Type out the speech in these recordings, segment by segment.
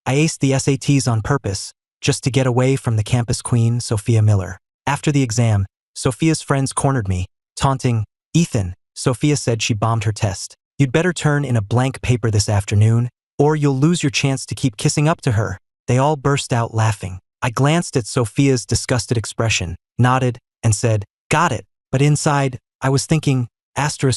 I aced the SATs on purpose, just to get away from the campus queen, Sophia Miller. After the exam, Sophia's friends cornered me, taunting, "Ethan," Sophia said she bombed her test. "You'd better turn in a blank paper this afternoon, or you'll lose your chance to keep kissing up to her." They all burst out laughing. I glanced at Sophia's disgusted expression, nodded, and said, "Got it." But inside, I was thinking,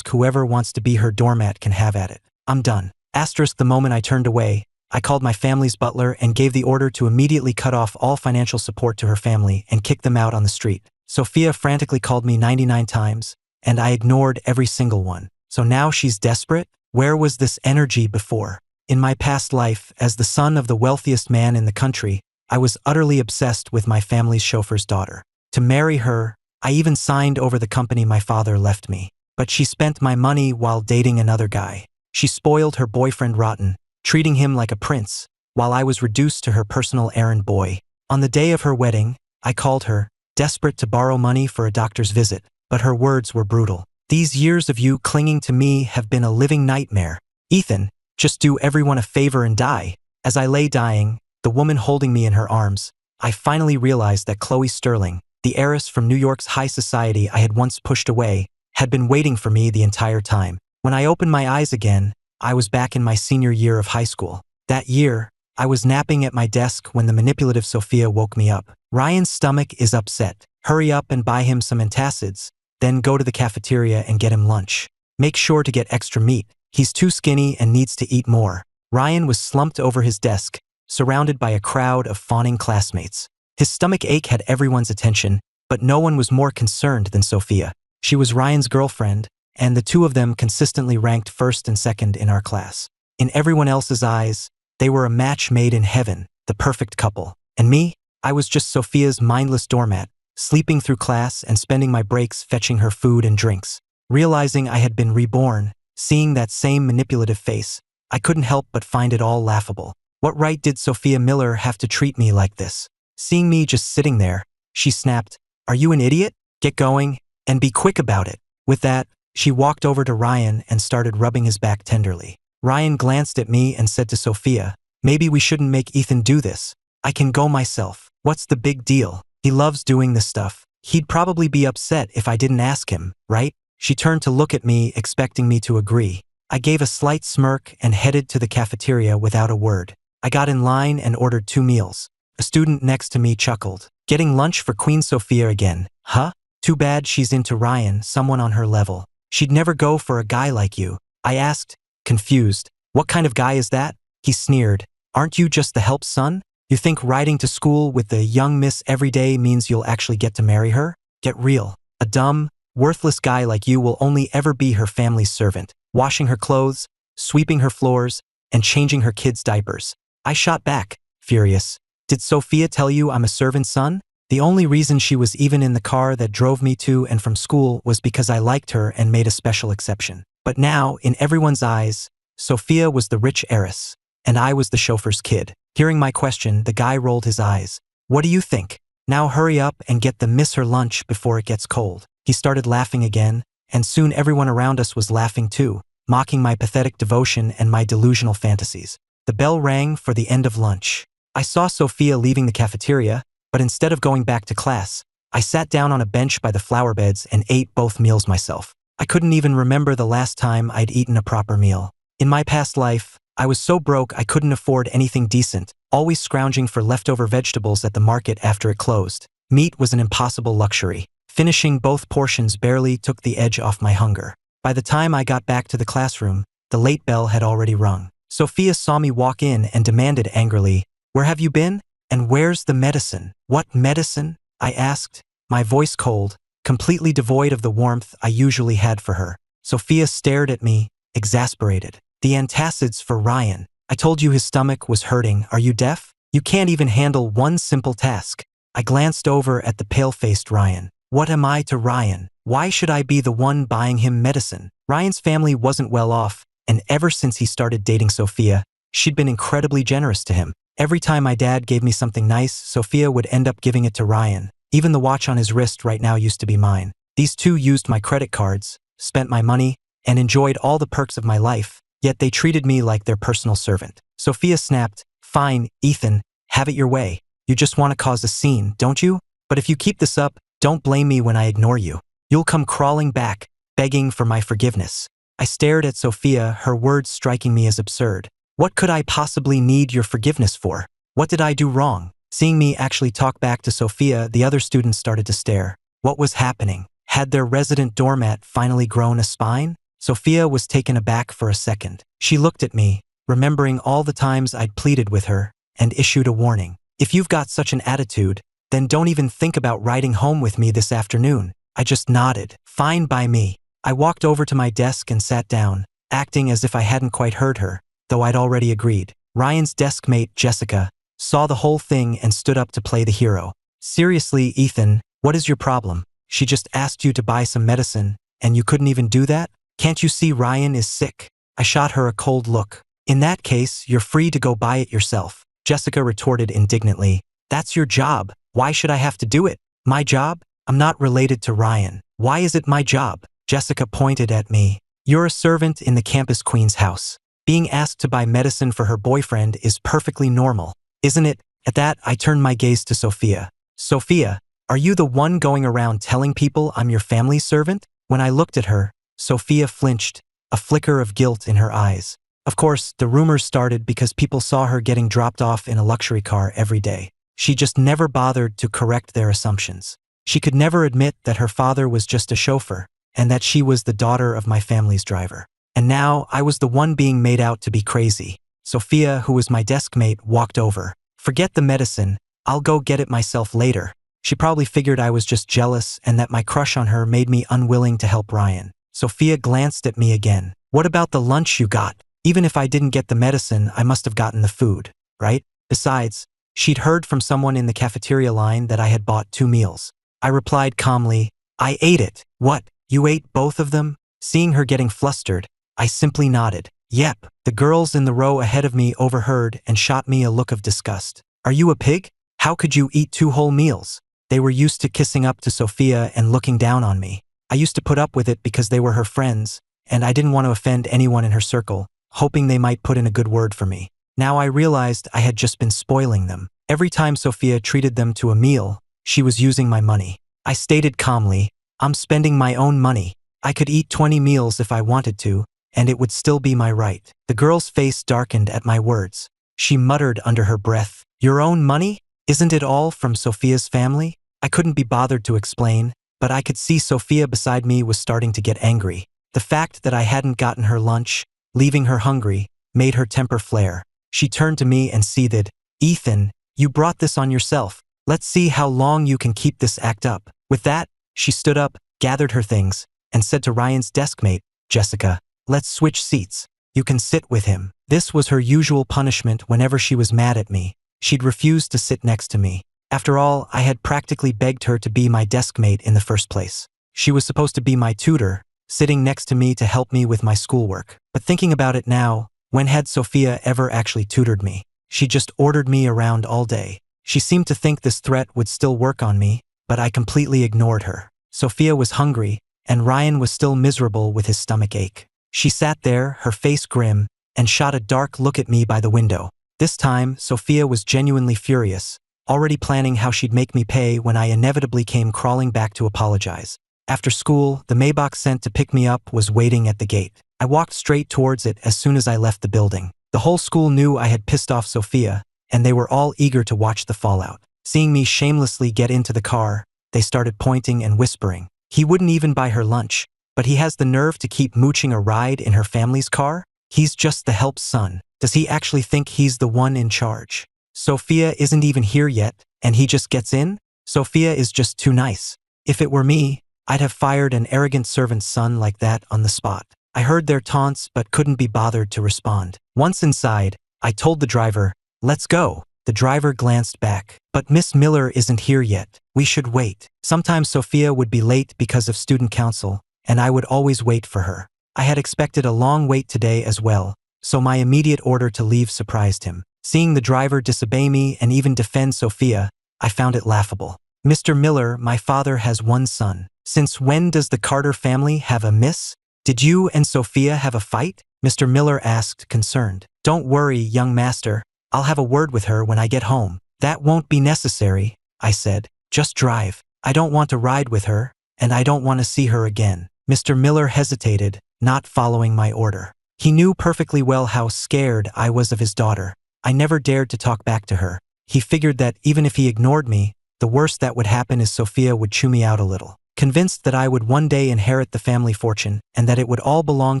whoever wants to be her doormat can have at it. I'm done. The moment I turned away, I called my family's butler and gave the order to immediately cut off all financial support to her family and kick them out on the street. Sophia frantically called me 99 times, and I ignored every single one. So now she's desperate? Where was this energy before? In my past life, as the son of the wealthiest man in the country, I was utterly obsessed with my family's chauffeur's daughter. To marry her, I even signed over the company my father left me. But she spent my money while dating another guy. She spoiled her boyfriend rotten, treating him like a prince, while I was reduced to her personal errand boy. On the day of her wedding, I called her, desperate to borrow money for a doctor's visit, but her words were brutal. "These years of you clinging to me have been a living nightmare. Ethan, just do everyone a favor and die." As I lay dying, the woman holding me in her arms, I finally realized that Chloe Sterling, the heiress from New York's high society I had once pushed away, had been waiting for me the entire time. When I opened my eyes again, I was back in my senior year of high school. That year, I was napping at my desk when the manipulative Sophia woke me up. "Ryan's stomach is upset. Hurry up and buy him some antacids, then go to the cafeteria and get him lunch. Make sure to get extra meat. He's too skinny and needs to eat more." Ryan was slumped over his desk, surrounded by a crowd of fawning classmates. His stomach ache had everyone's attention, but no one was more concerned than Sophia. She was Ryan's girlfriend, and the two of them consistently ranked first and second in our class. In everyone else's eyes, they were a match made in heaven, the perfect couple. And me? I was just Sophia's mindless doormat, sleeping through class and spending my breaks fetching her food and drinks. Realizing I had been reborn, seeing that same manipulative face, I couldn't help but find it all laughable. What right did Sophia Miller have to treat me like this? Seeing me just sitting there, she snapped, "Are you an idiot? Get going, and be quick about it." With that, she walked over to Ryan and started rubbing his back tenderly. Ryan glanced at me and said to Sophia, "Maybe we shouldn't make Ethan do this. I can go myself. What's the big deal? He loves doing this stuff. He'd probably be upset if I didn't ask him, right?" She turned to look at me, expecting me to agree. I gave a slight smirk and headed to the cafeteria without a word. I got in line and ordered 2 meals. A student next to me chuckled. "Getting lunch for Queen Sophia again, huh? Too bad she's into Ryan, someone on her level. She'd never go for a guy like you." I asked, confused. "What kind of guy is that?" He sneered. "Aren't you just the help's son? You think riding to school with the young miss every day means you'll actually get to marry her? Get real. A dumb, worthless guy like you will only ever be her family's servant, washing her clothes, sweeping her floors, and changing her kids' diapers." I shot back, furious. "Did Sophia tell you I'm a servant's son? The only reason she was even in the car that drove me to and from school was because I liked her and made a special exception. But now, in everyone's eyes, Sophia was the rich heiress, and I was the chauffeur's kid." Hearing my question, the guy rolled his eyes. "What do you think? Now hurry up and get the miss her lunch before it gets cold." He started laughing again, and soon everyone around us was laughing too, mocking my pathetic devotion and my delusional fantasies. The bell rang for the end of lunch. I saw Sophia leaving the cafeteria, but instead of going back to class, I sat down on a bench by the flower beds and ate both meals myself. I couldn't even remember the last time I'd eaten a proper meal. In my past life, I was so broke I couldn't afford anything decent, always scrounging for leftover vegetables at the market after it closed. Meat was an impossible luxury. Finishing both portions barely took the edge off my hunger. By the time I got back to the classroom, the late bell had already rung. Sophia saw me walk in and demanded angrily, "Where have you been? And where's the medicine?" "What medicine?" I asked, my voice cold, completely devoid of the warmth I usually had for her. Sophia stared at me, exasperated. "The antacids for Ryan. I told you his stomach was hurting. Are you deaf? You can't even handle one simple task." I glanced over at the pale-faced Ryan. What am I to Ryan? Why should I be the one buying him medicine? Ryan's family wasn't well off, and ever since he started dating Sophia, she'd been incredibly generous to him. Every time my dad gave me something nice, Sophia would end up giving it to Ryan. Even the watch on his wrist right now used to be mine. These two used my credit cards, spent my money, and enjoyed all the perks of my life, yet they treated me like their personal servant. Sophia snapped, Fine, Ethan, have it your way. You just want to cause a scene, don't you? But if you keep this up, don't blame me when I ignore you. You'll come crawling back, begging for my forgiveness. I stared at Sophia, her words striking me as absurd. What could I possibly need your forgiveness for? What did I do wrong? Seeing me actually talk back to Sophia, the other students started to stare. What was happening? Had their resident doormat finally grown a spine? Sophia was taken aback for a second. She looked at me, remembering all the times I'd pleaded with her, and issued a warning. If you've got such an attitude, then don't even think about riding home with me this afternoon. I just nodded. Fine by me. I walked over to my desk and sat down, acting as if I hadn't quite heard her, though I'd already agreed. Ryan's desk mate, Jessica, saw the whole thing and stood up to play the hero. Seriously, Ethan, what is your problem? She just asked you to buy some medicine, and you couldn't even do that? Can't you see Ryan is sick? I shot her a cold look. In that case, you're free to go buy it yourself. Jessica retorted indignantly. That's your job. Why should I have to do it? My job? I'm not related to Ryan. Why is it my job? Jessica pointed at me. You're a servant in the campus queen's house. Being asked to buy medicine for her boyfriend is perfectly normal, isn't it? At that, I turned my gaze to Sophia. Sophia, are you the one going around telling people I'm your family's servant? When I looked at her, Sophia flinched, a flicker of guilt in her eyes. Of course, the rumors started because people saw her getting dropped off in a luxury car every day. She just never bothered to correct their assumptions. She could never admit that her father was just a chauffeur, and that she was the daughter of my family's driver. And now, I was the one being made out to be crazy. Sophia, who was my desk mate, walked over. Forget the medicine, I'll go get it myself later. She probably figured I was just jealous and that my crush on her made me unwilling to help Ryan. Sophia glanced at me again. What about the lunch you got? Even if I didn't get the medicine, I must have gotten the food, right? Besides, she'd heard from someone in the cafeteria line that I had bought 2 meals. I replied calmly, I ate it. What? You ate both of them? Seeing her getting flustered, I simply nodded. Yep. The girls in the row ahead of me overheard and shot me a look of disgust. Are you a pig? How could you eat 2 whole meals? They were used to kissing up to Sophia and looking down on me. I used to put up with it because they were her friends, and I didn't want to offend anyone in her circle, hoping they might put in a good word for me. Now I realized I had just been spoiling them. Every time Sophia treated them to a meal, she was using my money. I stated calmly, I'm spending my own money. I could eat 20 meals if I wanted to, and it would still be my right. The girl's face darkened at my words. She muttered under her breath, Your own money? Isn't it all from Sophia's family? I couldn't be bothered to explain, but I could see Sophia beside me was starting to get angry. The fact that I hadn't gotten her lunch, leaving her hungry, made her temper flare. She turned to me and seethed, Ethan, you brought this on yourself. Let's see how long you can keep this act up. With that, she stood up, gathered her things, and said to Ryan's desk mate, Jessica, let's switch seats. You can sit with him. This was her usual punishment whenever she was mad at me. She'd refused to sit next to me. After all, I had practically begged her to be my desk mate in the first place. She was supposed to be my tutor, sitting next to me to help me with my schoolwork. But thinking about it now, when had Sophia ever actually tutored me? She just ordered me around all day. She seemed to think this threat would still work on me, but I completely ignored her. Sophia was hungry, and Ryan was still miserable with his stomach ache. She sat there, her face grim, and shot a dark look at me by the window. This time, Sophia was genuinely furious, already planning how she'd make me pay when I inevitably came crawling back to apologize. After school, the Maybach sent to pick me up was waiting at the gate. I walked straight towards it as soon as I left the building. The whole school knew I had pissed off Sophia, and they were all eager to watch the fallout. Seeing me shamelessly get into the car, they started pointing and whispering. He wouldn't even buy her lunch, but he has the nerve to keep mooching a ride in her family's car? He's just the help's son. Does he actually think he's the one in charge? Sophia isn't even here yet, and he just gets in? Sophia is just too nice. If it were me, I'd have fired an arrogant servant's son like that on the spot. I heard their taunts but couldn't be bothered to respond. Once inside, I told the driver, let's go. The driver glanced back. But Miss Miller isn't here yet. We should wait. Sometimes Sophia would be late because of student council, and I would always wait for her. I had expected a long wait today as well, so my immediate order to leave surprised him. Seeing the driver disobey me and even defend Sophia, I found it laughable. Mr. Miller, my father has one son. Since when does the Carter family have a miss? Did you and Sophia have a fight? Mr. Miller asked, concerned. Don't worry, young master. I'll have a word with her when I get home. That won't be necessary, I said. Just drive. I don't want to ride with her, and I don't want to see her again. Mr. Miller hesitated, not following my order. He knew perfectly well how scared I was of his daughter. I never dared to talk back to her. He figured that even if he ignored me, the worst that would happen is Sophia would chew me out a little. Convinced that I would one day inherit the family fortune and that it would all belong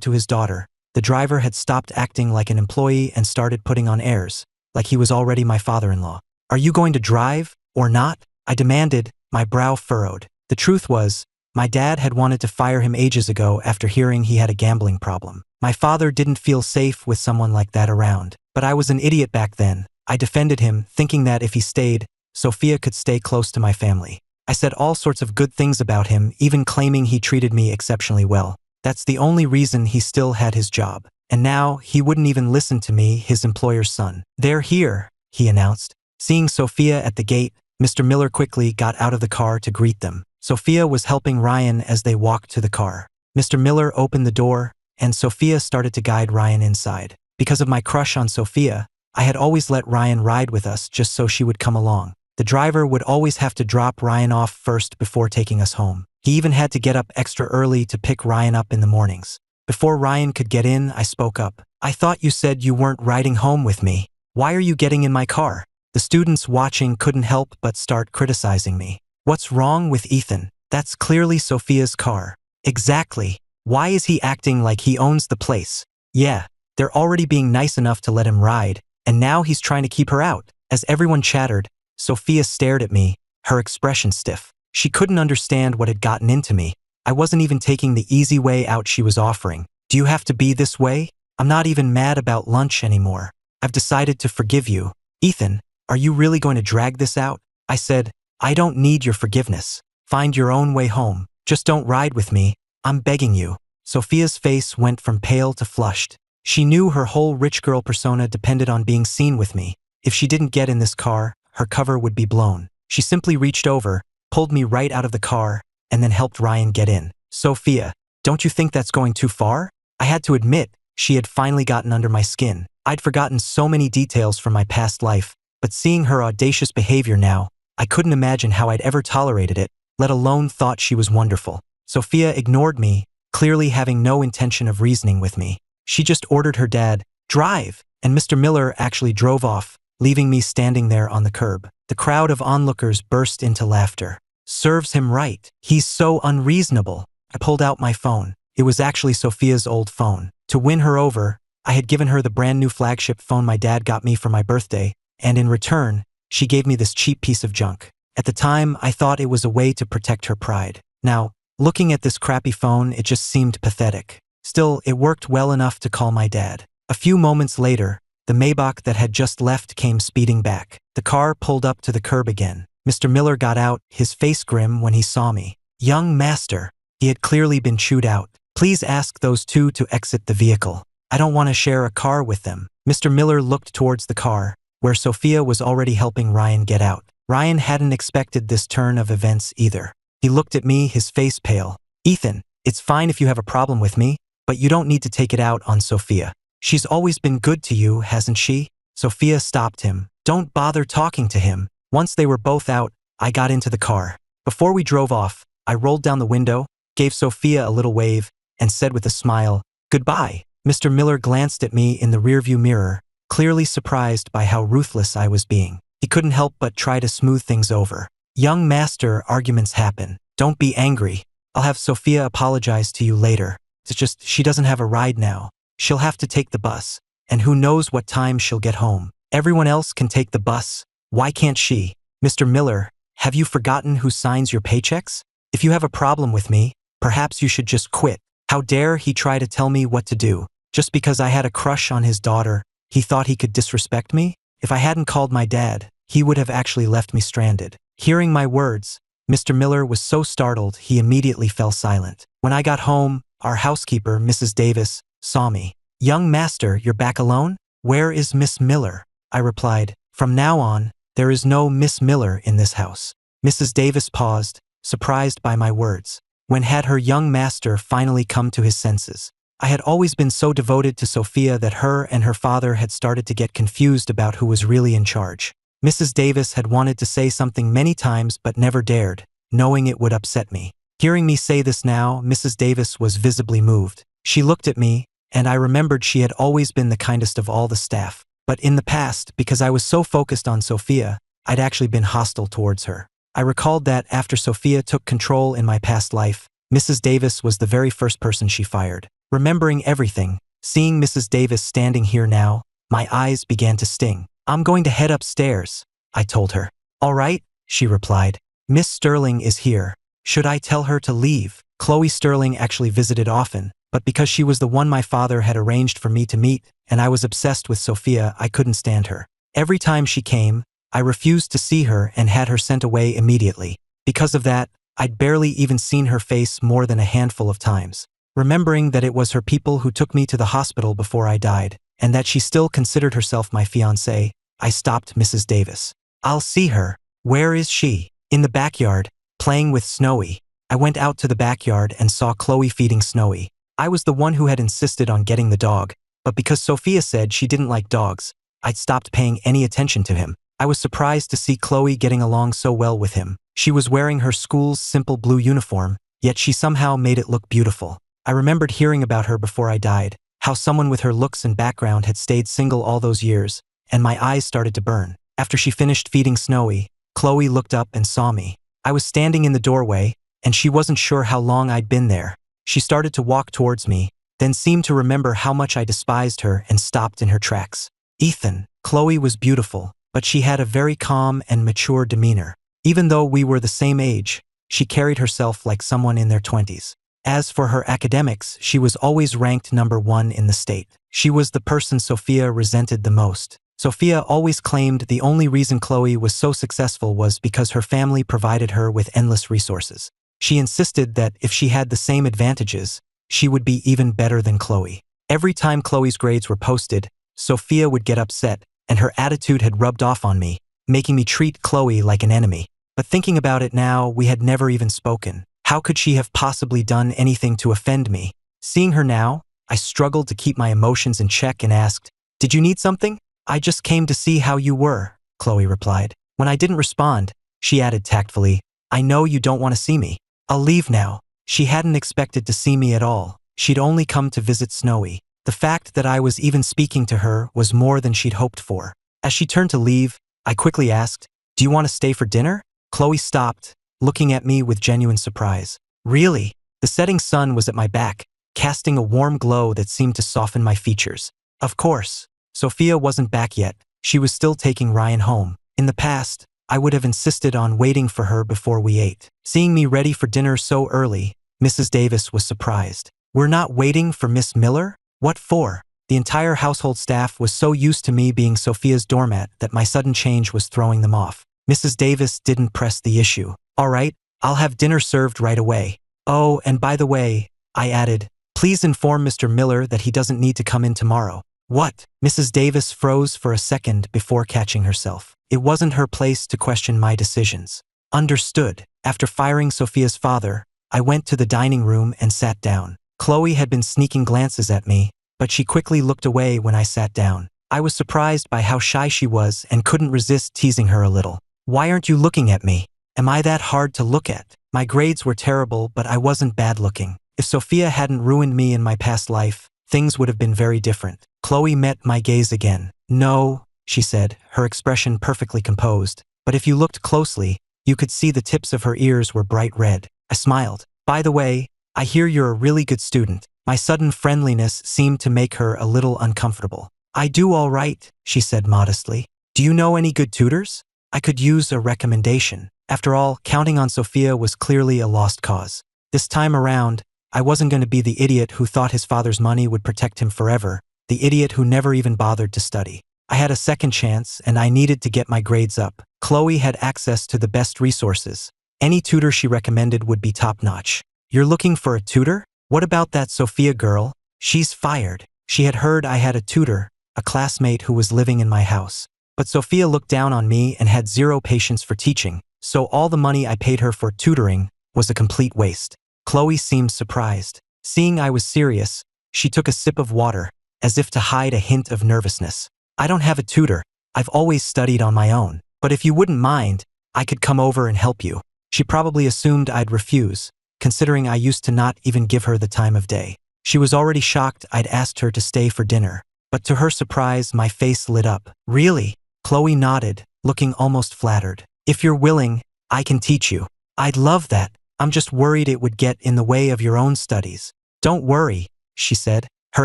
to his daughter, the driver had stopped acting like an employee and started putting on airs, like he was already my father-in-law. Are you going to drive, or not? I demanded, my brow furrowed. The truth was, my dad had wanted to fire him ages ago after hearing he had a gambling problem. My father didn't feel safe with someone like that around. But I was an idiot back then. I defended him, thinking that if he stayed, Sophia could stay close to my family. I said all sorts of good things about him, even claiming he treated me exceptionally well. That's the only reason he still had his job. And now, he wouldn't even listen to me, his employer's son. They're here, he announced. Seeing Sophia at the gate, Mr. Miller quickly got out of the car to greet them. Sophia was helping Ryan as they walked to the car. Mr. Miller opened the door, and Sophia started to guide Ryan inside. Because of my crush on Sophia, I had always let Ryan ride with us just so she would come along. The driver would always have to drop Ryan off first before taking us home. He even had to get up extra early to pick Ryan up in the mornings. Before Ryan could get in, I spoke up. I thought you said you weren't riding home with me. Why are you getting in my car? The students watching couldn't help but start criticizing me. What's wrong with Ethan? That's clearly Sophia's car. Exactly. Why is he acting like he owns the place? Yeah, they're already being nice enough to let him ride, and now he's trying to keep her out. As everyone chattered, Sophia stared at me, her expression stiff. She couldn't understand what had gotten into me. I wasn't even taking the easy way out she was offering. Do you have to be this way? I'm not even mad about lunch anymore. I've decided to forgive you. Ethan, are you really going to drag this out? I said, I don't need your forgiveness. Find your own way home. Just don't ride with me. I'm begging you. Sophia's face went from pale to flushed. She knew her whole rich girl persona depended on being seen with me. If she didn't get in this car, her cover would be blown. She simply reached over, pulled me right out of the car, and then helped Ryan get in. Sophia, don't you think that's going too far? I had to admit, she had finally gotten under my skin. I'd forgotten so many details from my past life, but seeing her audacious behavior now, I couldn't imagine how I'd ever tolerated it, let alone thought she was wonderful. Sophia ignored me, clearly having no intention of reasoning with me. She just ordered her dad, drive, and Mr. Miller actually drove off, leaving me standing there on the curb. The crowd of onlookers burst into laughter. Serves him right. He's so unreasonable. I pulled out my phone. It was actually Sophia's old phone. To win her over, I had given her the brand new flagship phone my dad got me for my birthday, and in return, she gave me this cheap piece of junk. At the time, I thought it was a way to protect her pride. Now, looking at this crappy phone, it just seemed pathetic. Still, it worked well enough to call my dad. A few moments later, the Maybach that had just left came speeding back. The car pulled up to the curb again. Mr. Miller got out, his face grim when he saw me. Young master. He had clearly been chewed out. Please ask those two to exit the vehicle. I don't want to share a car with them. Mr. Miller looked towards the car, where Sophia was already helping Ryan get out. Ryan hadn't expected this turn of events either. He looked at me, his face pale. Ethan, it's fine if you have a problem with me, but you don't need to take it out on Sophia. She's always been good to you, hasn't she? Sophia stopped him. Don't bother talking to him. Once they were both out, I got into the car. Before we drove off, I rolled down the window, gave Sophia a little wave, and said with a smile, goodbye. Mr. Miller glanced at me in the rearview mirror, clearly surprised by how ruthless I was being. He couldn't help but try to smooth things over. Young master, arguments happen. Don't be angry. I'll have Sophia apologize to you later. It's just she doesn't have a ride now. She'll have to take the bus, and who knows what time she'll get home. Everyone else can take the bus. Why can't she? Mr. Miller, have you forgotten who signs your paychecks? If you have a problem with me, perhaps you should just quit. How dare he try to tell me what to do? Just because I had a crush on his daughter, he thought he could disrespect me? If I hadn't called my dad, he would have actually left me stranded. Hearing my words, Mr. Miller was so startled he immediately fell silent. When I got home, our housekeeper, Mrs. Davis, saw me. Young master, you're back alone? Where is Miss Miller? I replied, from now on, there is no Miss Miller in this house. Mrs. Davis paused, surprised by my words. When had her young master finally come to his senses? I had always been so devoted to Sophia that her and her father had started to get confused about who was really in charge. Mrs. Davis had wanted to say something many times but never dared, knowing it would upset me. Hearing me say this now, Mrs. Davis was visibly moved. She looked at me, and I remembered she had always been the kindest of all the staff. But in the past, because I was so focused on Sophia, I'd actually been hostile towards her. I recalled that after Sophia took control in my past life, Mrs. Davis was the very first person she fired. Remembering everything, seeing Mrs. Davis standing here now, my eyes began to sting. "I'm going to head upstairs," I told her. "All right," she replied. "Miss Sterling is here. Should I tell her to leave?" Chloe Sterling actually visited often, but because she was the one my father had arranged for me to meet, and I was obsessed with Sophia, I couldn't stand her. Every time she came, I refused to see her and had her sent away immediately. Because of that, I'd barely even seen her face more than a handful of times. Remembering that it was her people who took me to the hospital before I died, and that she still considered herself my fiancée, I stopped Mrs. Davis. "I'll see her." "Where is she?" "In the backyard, playing with Snowy." I went out to the backyard and saw Chloe feeding Snowy. I was the one who had insisted on getting the dog, but because Sophia said she didn't like dogs, I'd stopped paying any attention to him. I was surprised to see Chloe getting along so well with him. She was wearing her school's simple blue uniform, yet she somehow made it look beautiful. I remembered hearing about her before I died, how someone with her looks and background had stayed single all those years, and my eyes started to burn. After she finished feeding Snowy, Chloe looked up and saw me. I was standing in the doorway, and she wasn't sure how long I'd been there. She started to walk towards me, then seemed to remember how much I despised her and stopped in her tracks. "Ethan." Chloe was beautiful, but she had a very calm and mature demeanor. Even though we were the same age, she carried herself like someone in their 20s. As for her academics, she was always ranked #1 in the state. She was the person Sophia resented the most. Sophia always claimed the only reason Chloe was so successful was because her family provided her with endless resources. She insisted that if she had the same advantages, she would be even better than Chloe. Every time Chloe's grades were posted, Sophia would get upset, and her attitude had rubbed off on me, making me treat Chloe like an enemy. But thinking about it now, we had never even spoken. How could she have possibly done anything to offend me? Seeing her now, I struggled to keep my emotions in check and asked, "Did you need something?" "I just came to see how you were," Chloe replied. When I didn't respond, she added tactfully, "I know you don't want to see me. I'll leave now." She hadn't expected to see me at all. She'd only come to visit Snowy. The fact that I was even speaking to her was more than she'd hoped for. As she turned to leave, I quickly asked, "Do you want to stay for dinner?" Chloe stopped, looking at me with genuine surprise. "Really?" The setting sun was at my back, casting a warm glow that seemed to soften my features. "Of course." Sophia wasn't back yet. She was still taking Ryan home. In the past, I would have insisted on waiting for her before we ate. Seeing me ready for dinner so early, Mrs. Davis was surprised. "We're not waiting for Miss Miller?" "What for?" The entire household staff was so used to me being Sophia's doormat that my sudden change was throwing them off. Mrs. Davis didn't press the issue. "All right, I'll have dinner served right away. Oh, and by the way," I added, "please inform Mr. Miller that he doesn't need to come in tomorrow." "What?" Mrs. Davis froze for a second before catching herself. It wasn't her place to question my decisions. Understood. After firing Sophia's father, I went to the dining room and sat down. Chloe had been sneaking glances at me, but she quickly looked away when I sat down. I was surprised by how shy she was and couldn't resist teasing her a little. "Why aren't you looking at me? Am I that hard to look at?" My grades were terrible, but I wasn't bad looking. If Sophia hadn't ruined me in my past life, things would have been very different. Chloe met my gaze again. "No," she said, her expression perfectly composed, "but if you looked closely, you could see the tips of her ears were bright red." I smiled. "By the way, I hear you're a really good student." My sudden friendliness seemed to make her a little uncomfortable. "I do all right," she said modestly. "Do you know any good tutors? I could use a recommendation." After all, counting on Sophia was clearly a lost cause. This time around, I wasn't going to be the idiot who thought his father's money would protect him forever, the idiot who never even bothered to study. I had a second chance, and I needed to get my grades up. Chloe had access to the best resources. Any tutor she recommended would be top-notch. "You're looking for a tutor? What about that Sophia girl? She's fired." She had heard I had a tutor, a classmate who was living in my house. But Sophia looked down on me and had zero patience for teaching, so all the money I paid her for tutoring was a complete waste. Chloe seemed surprised. Seeing I was serious, She took a sip of water, as if to hide a hint of nervousness. I don't have a tutor. I've always studied on my own. But if you wouldn't mind, I could come over and help you. She probably assumed I'd refuse, considering I used to not even give her the time of day. She was already shocked I'd asked her to stay for dinner. But to her surprise, my face lit up. Really? Chloe nodded, looking almost flattered. If you're willing, I can teach you. I'd love that. I'm just worried it would get in the way of your own studies. Don't worry, she said, her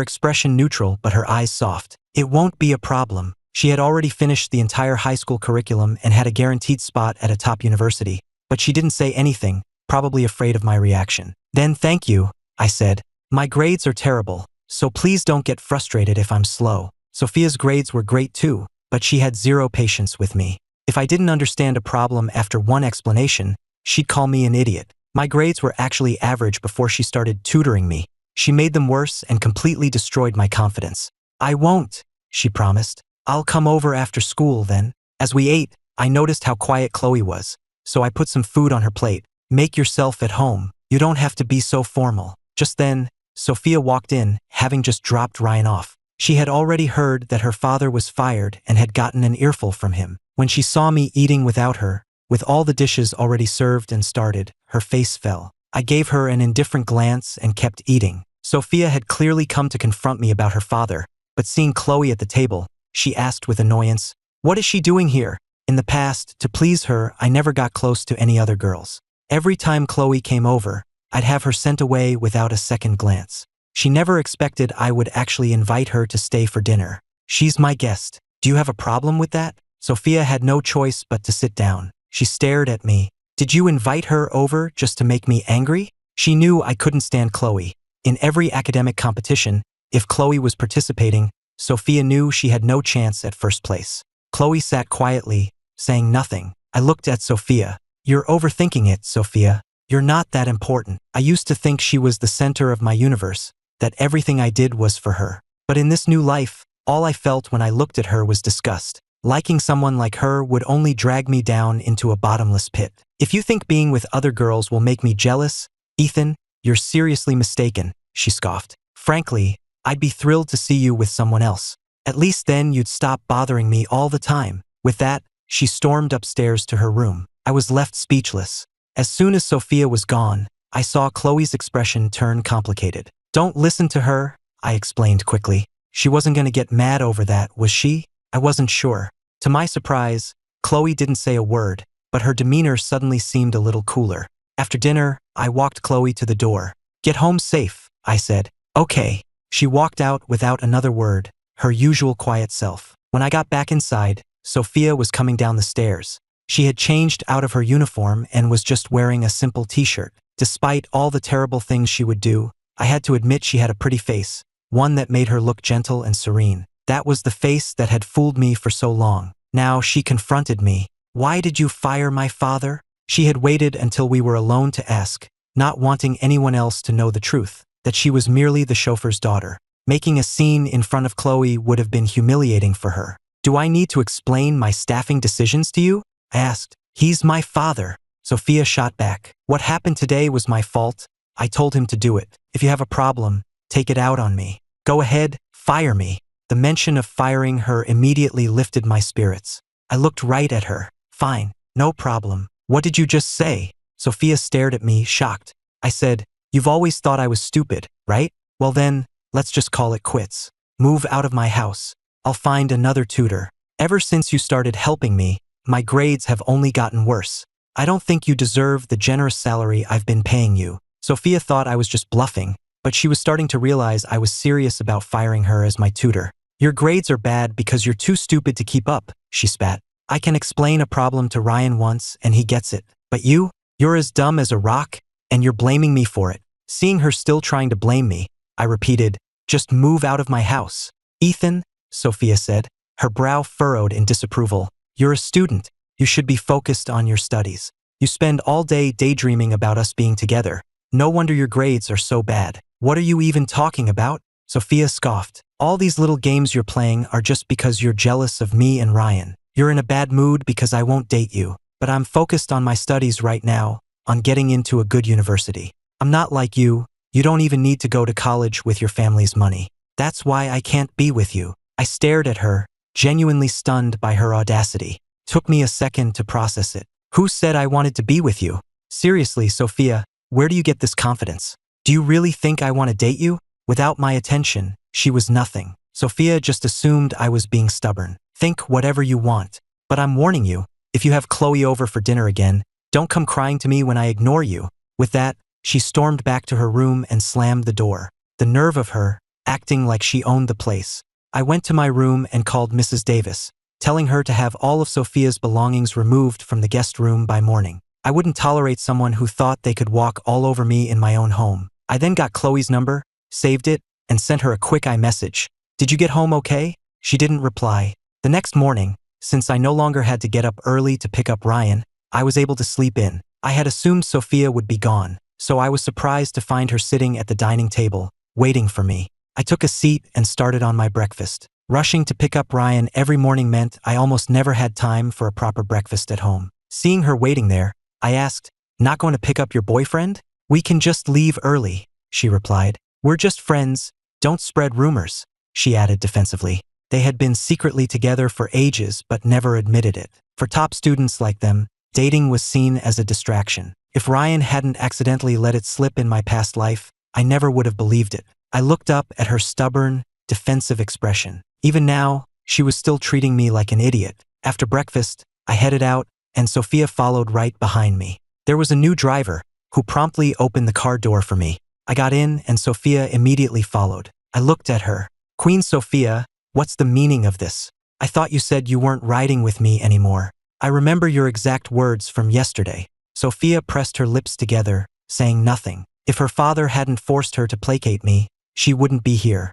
expression neutral but her eyes soft. It won't be a problem. She had already finished the entire high school curriculum and had a guaranteed spot at a top university, but she didn't say anything, probably afraid of my reaction. Then thank you, I said. My grades are terrible, so please don't get frustrated if I'm slow. Sophia's grades were great too, but she had zero patience with me. If I didn't understand a problem after one explanation, she'd call me an idiot. My grades were actually average before she started tutoring me. She made them worse and completely destroyed my confidence. I won't, she promised. I'll come over after school then. As we ate, I noticed how quiet Chloe was, so I put some food on her plate. Make yourself at home. You don't have to be so formal. Just then, Sophia walked in, having just dropped Ryan off. She had already heard that her father was fired and had gotten an earful from him. When she saw me eating without her, with all the dishes already served and started, her face fell. I gave her an indifferent glance and kept eating. Sophia had clearly come to confront me about her father, but seeing Chloe at the table, she asked with annoyance, "What is she doing here?" In the past, to please her, I never got close to any other girls. Every time Chloe came over, I'd have her sent away without a second glance. She never expected I would actually invite her to stay for dinner. She's my guest. Do you have a problem with that? Sophia had no choice but to sit down. She stared at me. Did you invite her over just to make me angry? She knew I couldn't stand Chloe. In every academic competition, if Chloe was participating, Sophia knew she had no chance at first place. Chloe sat quietly, saying nothing. I looked at Sophia. You're overthinking it, Sophia. You're not that important. I used to think she was the center of my universe, that everything I did was for her. But in this new life, all I felt when I looked at her was disgust. Liking someone like her would only drag me down into a bottomless pit. If you think being with other girls will make me jealous, Ethan, you're seriously mistaken, she scoffed. Frankly, I'd be thrilled to see you with someone else. At least then you'd stop bothering me all the time. With that, she stormed upstairs to her room. I was left speechless. As soon as Sophia was gone, I saw Chloe's expression turn complicated. Don't listen to her, I explained quickly. She wasn't going to get mad over that, was she? I wasn't sure. To my surprise, Chloe didn't say a word, but her demeanor suddenly seemed a little cooler. After dinner, I walked Chloe to the door. Get home safe, I said. Okay. She walked out without another word, her usual quiet self. When I got back inside, Sophia was coming down the stairs. She had changed out of her uniform and was just wearing a simple t-shirt. Despite all the terrible things she would do, I had to admit she had a pretty face, one that made her look gentle and serene. That was the face that had fooled me for so long. Now she confronted me. Why did you fire my father? She had waited until we were alone to ask, not wanting anyone else to know the truth, that she was merely the chauffeur's daughter. Making a scene in front of Chloe would have been humiliating for her. Do I need to explain my staffing decisions to you? I asked. He's my father. Sophia shot back. What happened today was my fault. I told him to do it. If you have a problem, take it out on me. Go ahead, fire me. The mention of firing her immediately lifted my spirits. I looked right at her. Fine, no problem. What did you just say? Sophia stared at me, shocked. I said, you've always thought I was stupid, right? Well then, let's just call it quits. Move out of my house. I'll find another tutor. Ever since you started helping me, my grades have only gotten worse. I don't think you deserve the generous salary I've been paying you. Sophia thought I was just bluffing, but she was starting to realize I was serious about firing her as my tutor. Your grades are bad because you're too stupid to keep up, she spat. I can explain a problem to Ryan once and he gets it. But you're as dumb as a rock, and you're blaming me for it. Seeing her still trying to blame me, I repeated, just move out of my house. Ethan, Sophia said, her brow furrowed in disapproval. You're a student. You should be focused on your studies. You spend all day daydreaming about us being together. No wonder your grades are so bad. What are you even talking about? Sophia scoffed. All these little games you're playing are just because you're jealous of me and Ryan. You're in a bad mood because I won't date you. But I'm focused on my studies right now, on getting into a good university. I'm not like you. You don't even need to go to college with your family's money. That's why I can't be with you." I stared at her, genuinely stunned by her audacity. Took me a second to process it. Who said I wanted to be with you? Seriously, Sophia, where do you get this confidence? Do you really think I want to date you? Without my attention, she was nothing. Sophia just assumed I was being stubborn. Think whatever you want. But I'm warning you, if you have Chloe over for dinner again, don't come crying to me when I ignore you. With that, she stormed back to her room and slammed the door. The nerve of her, acting like she owned the place. I went to my room and called Mrs. Davis, telling her to have all of Sophia's belongings removed from the guest room by morning. I wouldn't tolerate someone who thought they could walk all over me in my own home. I then got Chloe's number, saved it, and sent her a quick iMessage. "Did you get home okay?" She didn't reply. The next morning, since I no longer had to get up early to pick up Ryan, I was able to sleep in. I had assumed Sophia would be gone, so I was surprised to find her sitting at the dining table, waiting for me. I took a seat and started on my breakfast. Rushing to pick up Ryan every morning meant I almost never had time for a proper breakfast at home. Seeing her waiting there, I asked, "Not going to pick up your boyfriend?" "We can just leave early," she replied. "We're just friends, don't spread rumors," she added defensively. They had been secretly together for ages but never admitted it. For top students like them, dating was seen as a distraction. If Ryan hadn't accidentally let it slip in my past life, I never would have believed it. I looked up at her stubborn, defensive expression. Even now, she was still treating me like an idiot. After breakfast, I headed out, and Sophia followed right behind me. There was a new driver, who promptly opened the car door for me. I got in, and Sophia immediately followed. I looked at her. "Queen Sophia, what's the meaning of this? I thought you said you weren't riding with me anymore. I remember your exact words from yesterday." Sophia pressed her lips together, saying nothing. If her father hadn't forced her to placate me, she wouldn't be here.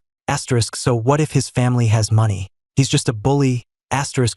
So what if his family has money? He's just a bully,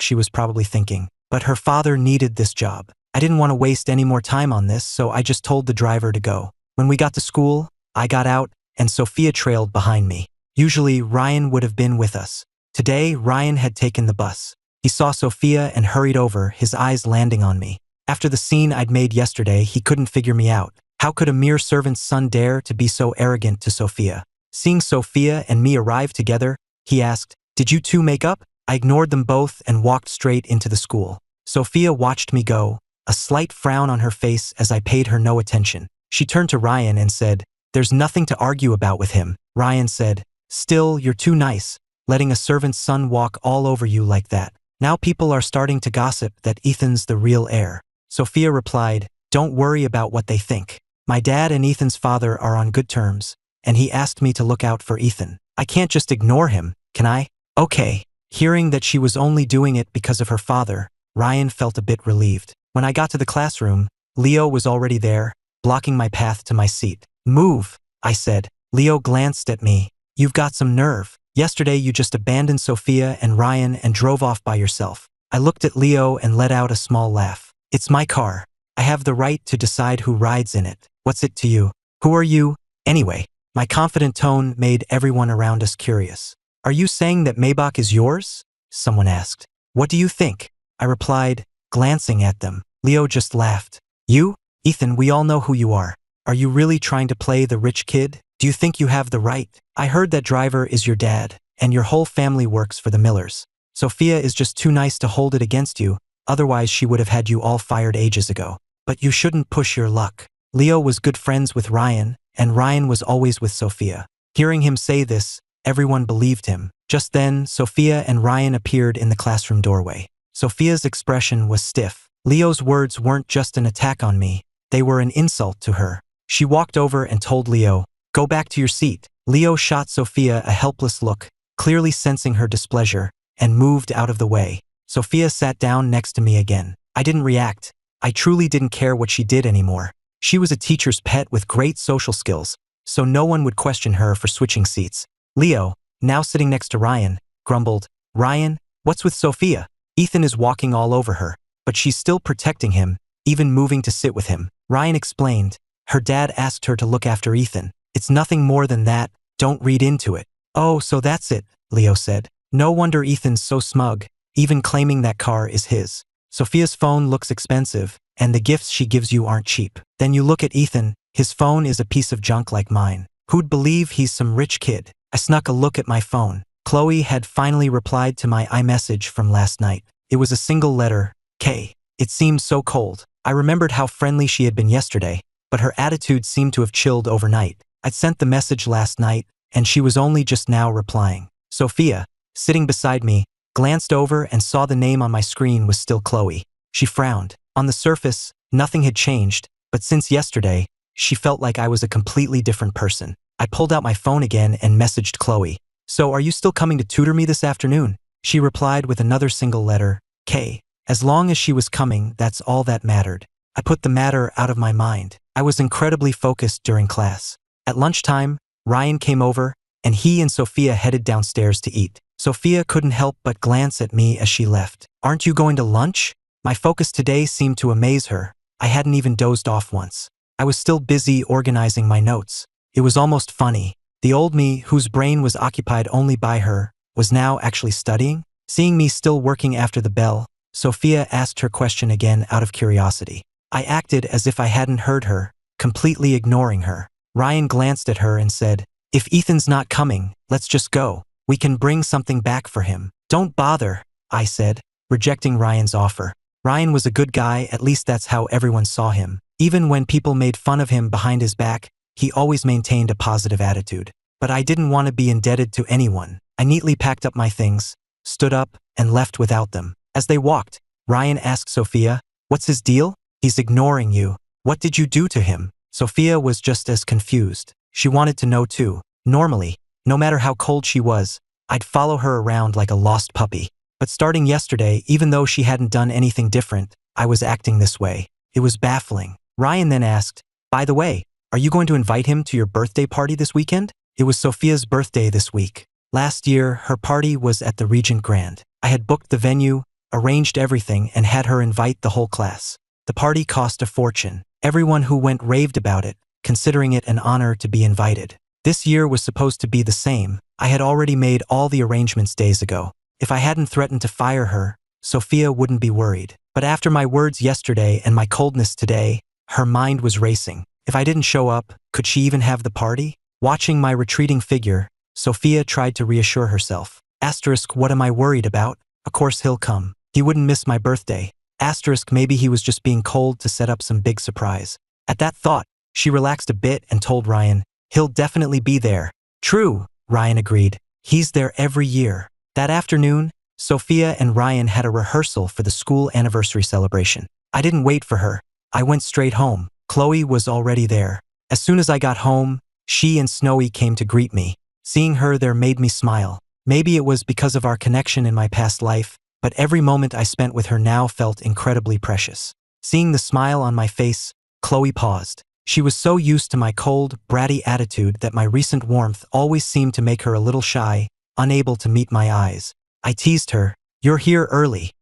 she was probably thinking. But her father needed this job. I didn't want to waste any more time on this, so I just told the driver to go. When we got to school, I got out, and Sophia trailed behind me. Usually, Ryan would have been with us. Today, Ryan had taken the bus. He saw Sophia and hurried over, his eyes landing on me. After the scene I'd made yesterday, he couldn't figure me out. How could a mere servant's son dare to be so arrogant to Sophia? Seeing Sophia and me arrive together, he asked, "Did you two make up?" I ignored them both and walked straight into the school. Sophia watched me go, a slight frown on her face as I paid her no attention. She turned to Ryan and said, "There's nothing to argue about with him." Ryan said, "Still, you're too nice, letting a servant's son walk all over you like that. Now people are starting to gossip that Ethan's the real heir." Sophia replied, "Don't worry about what they think. My dad and Ethan's father are on good terms, and he asked me to look out for Ethan. I can't just ignore him, can I?" "Okay." Hearing that she was only doing it because of her father, Ryan felt a bit relieved. When I got to the classroom, Leo was already there, blocking my path to my seat. "Move," I said. Leo glanced at me. "You've got some nerve. Yesterday you just abandoned Sophia and Ryan and drove off by yourself." I looked at Leo and let out a small laugh. "It's my car. I have the right to decide who rides in it. What's it to you? Who are you, anyway?" My confident tone made everyone around us curious. "Are you saying that Maybach is yours?" someone asked. "What do you think?" I replied, glancing at them. Leo just laughed. "You? Ethan, we all know who you are. Are you really trying to play the rich kid? Do you think you have the right? I heard that driver is your dad, and your whole family works for the Millers. Sophia is just too nice to hold it against you, otherwise she would have had you all fired ages ago. But you shouldn't push your luck." Leo was good friends with Ryan, and Ryan was always with Sophia. Hearing him say this, everyone believed him. Just then, Sophia and Ryan appeared in the classroom doorway. Sophia's expression was stiff. Leo's words weren't just an attack on me, they were an insult to her. She walked over and told Leo, "Go back to your seat." Leo shot Sophia a helpless look, clearly sensing her displeasure, and moved out of the way. Sophia sat down next to me again. I didn't react. I truly didn't care what she did anymore. She was a teacher's pet with great social skills, so no one would question her for switching seats. Leo, now sitting next to Ryan, grumbled, "Ryan, what's with Sophia? Ethan is walking all over her, but she's still protecting him, even moving to sit with him." Ryan explained, "Her dad asked her to look after Ethan. It's nothing more than that, don't read into it." "Oh, so that's it," Leo said. "No wonder Ethan's so smug, even claiming that car is his. Sophia's phone looks expensive, and the gifts she gives you aren't cheap. Then you look at Ethan, his phone is a piece of junk like mine. Who'd believe he's some rich kid? I snuck a look at my phone. Chloe had finally replied to my iMessage from last night. It was a single letter, K. It seemed so cold. I remembered how friendly she had been yesterday, but her attitude seemed to have chilled overnight. I'd sent the message last night, and she was only just now replying. Sophia, sitting beside me, glanced over and saw the name on my screen was still Chloe. She frowned. On the surface, nothing had changed, but since yesterday, she felt like I was a completely different person. I pulled out my phone again and messaged Chloe. So are you still coming to tutor me this afternoon? She replied with another single letter, K. As long as she was coming, that's all that mattered. I put the matter out of my mind. I was incredibly focused during class. At lunchtime, Ryan came over, and he and Sophia headed downstairs to eat. Sophia couldn't help but glance at me as she left. Aren't you going to lunch? My focus today seemed to amaze her. I hadn't even dozed off once. I was still busy organizing my notes. It was almost funny. The old me, whose brain was occupied only by her, was now actually studying. Seeing me still working after the bell, Sophia asked her question again out of curiosity. I acted as if I hadn't heard her, completely ignoring her. Ryan glanced at her and said, "If Ethan's not coming, let's just go. We can bring something back for him." "Don't bother," I said, rejecting Ryan's offer. Ryan was a good guy, at least that's how everyone saw him. Even when people made fun of him behind his back, he always maintained a positive attitude. But I didn't want to be indebted to anyone. I neatly packed up my things, stood up, and left without them. As they walked, Ryan asked Sophia, "What's his deal? He's ignoring you. What did you do to him?" Sophia was just as confused. She wanted to know too. Normally, no matter how cold she was, I'd follow her around like a lost puppy. But starting yesterday, even though she hadn't done anything different, I was acting this way. It was baffling. Ryan then asked, "By the way, are you going to invite him to your birthday party this weekend?" It was Sophia's birthday this week. Last year, her party was at the Regent Grand. I had booked the venue, arranged everything, and had her invite the whole class. The party cost a fortune. Everyone who went raved about it, considering it an honor to be invited. This year was supposed to be the same. I had already made all the arrangements days ago. If I hadn't threatened to fire her, Sophia wouldn't be worried. But after my words yesterday and my coldness today, her mind was racing. If I didn't show up, could she even have the party? Watching my retreating figure, Sophia tried to reassure herself. Asterisk, what am I worried about? Of course he'll come. He wouldn't miss my birthday. Asterisk, maybe he was just being cold to set up some big surprise. At that thought, she relaxed a bit and told Ryan, "He'll definitely be there." "True," Ryan agreed. "He's there every year." That afternoon, Sophia and Ryan had a rehearsal for the school anniversary celebration. I didn't wait for her. I went straight home. Chloe was already there. As soon as I got home, she and Snowy came to greet me. Seeing her there made me smile. Maybe it was because of our connection in my past life, but every moment I spent with her now felt incredibly precious. Seeing the smile on my face, Chloe paused. She was so used to my cold, bratty attitude that my recent warmth always seemed to make her a little shy, unable to meet my eyes. I teased her. "You're here early.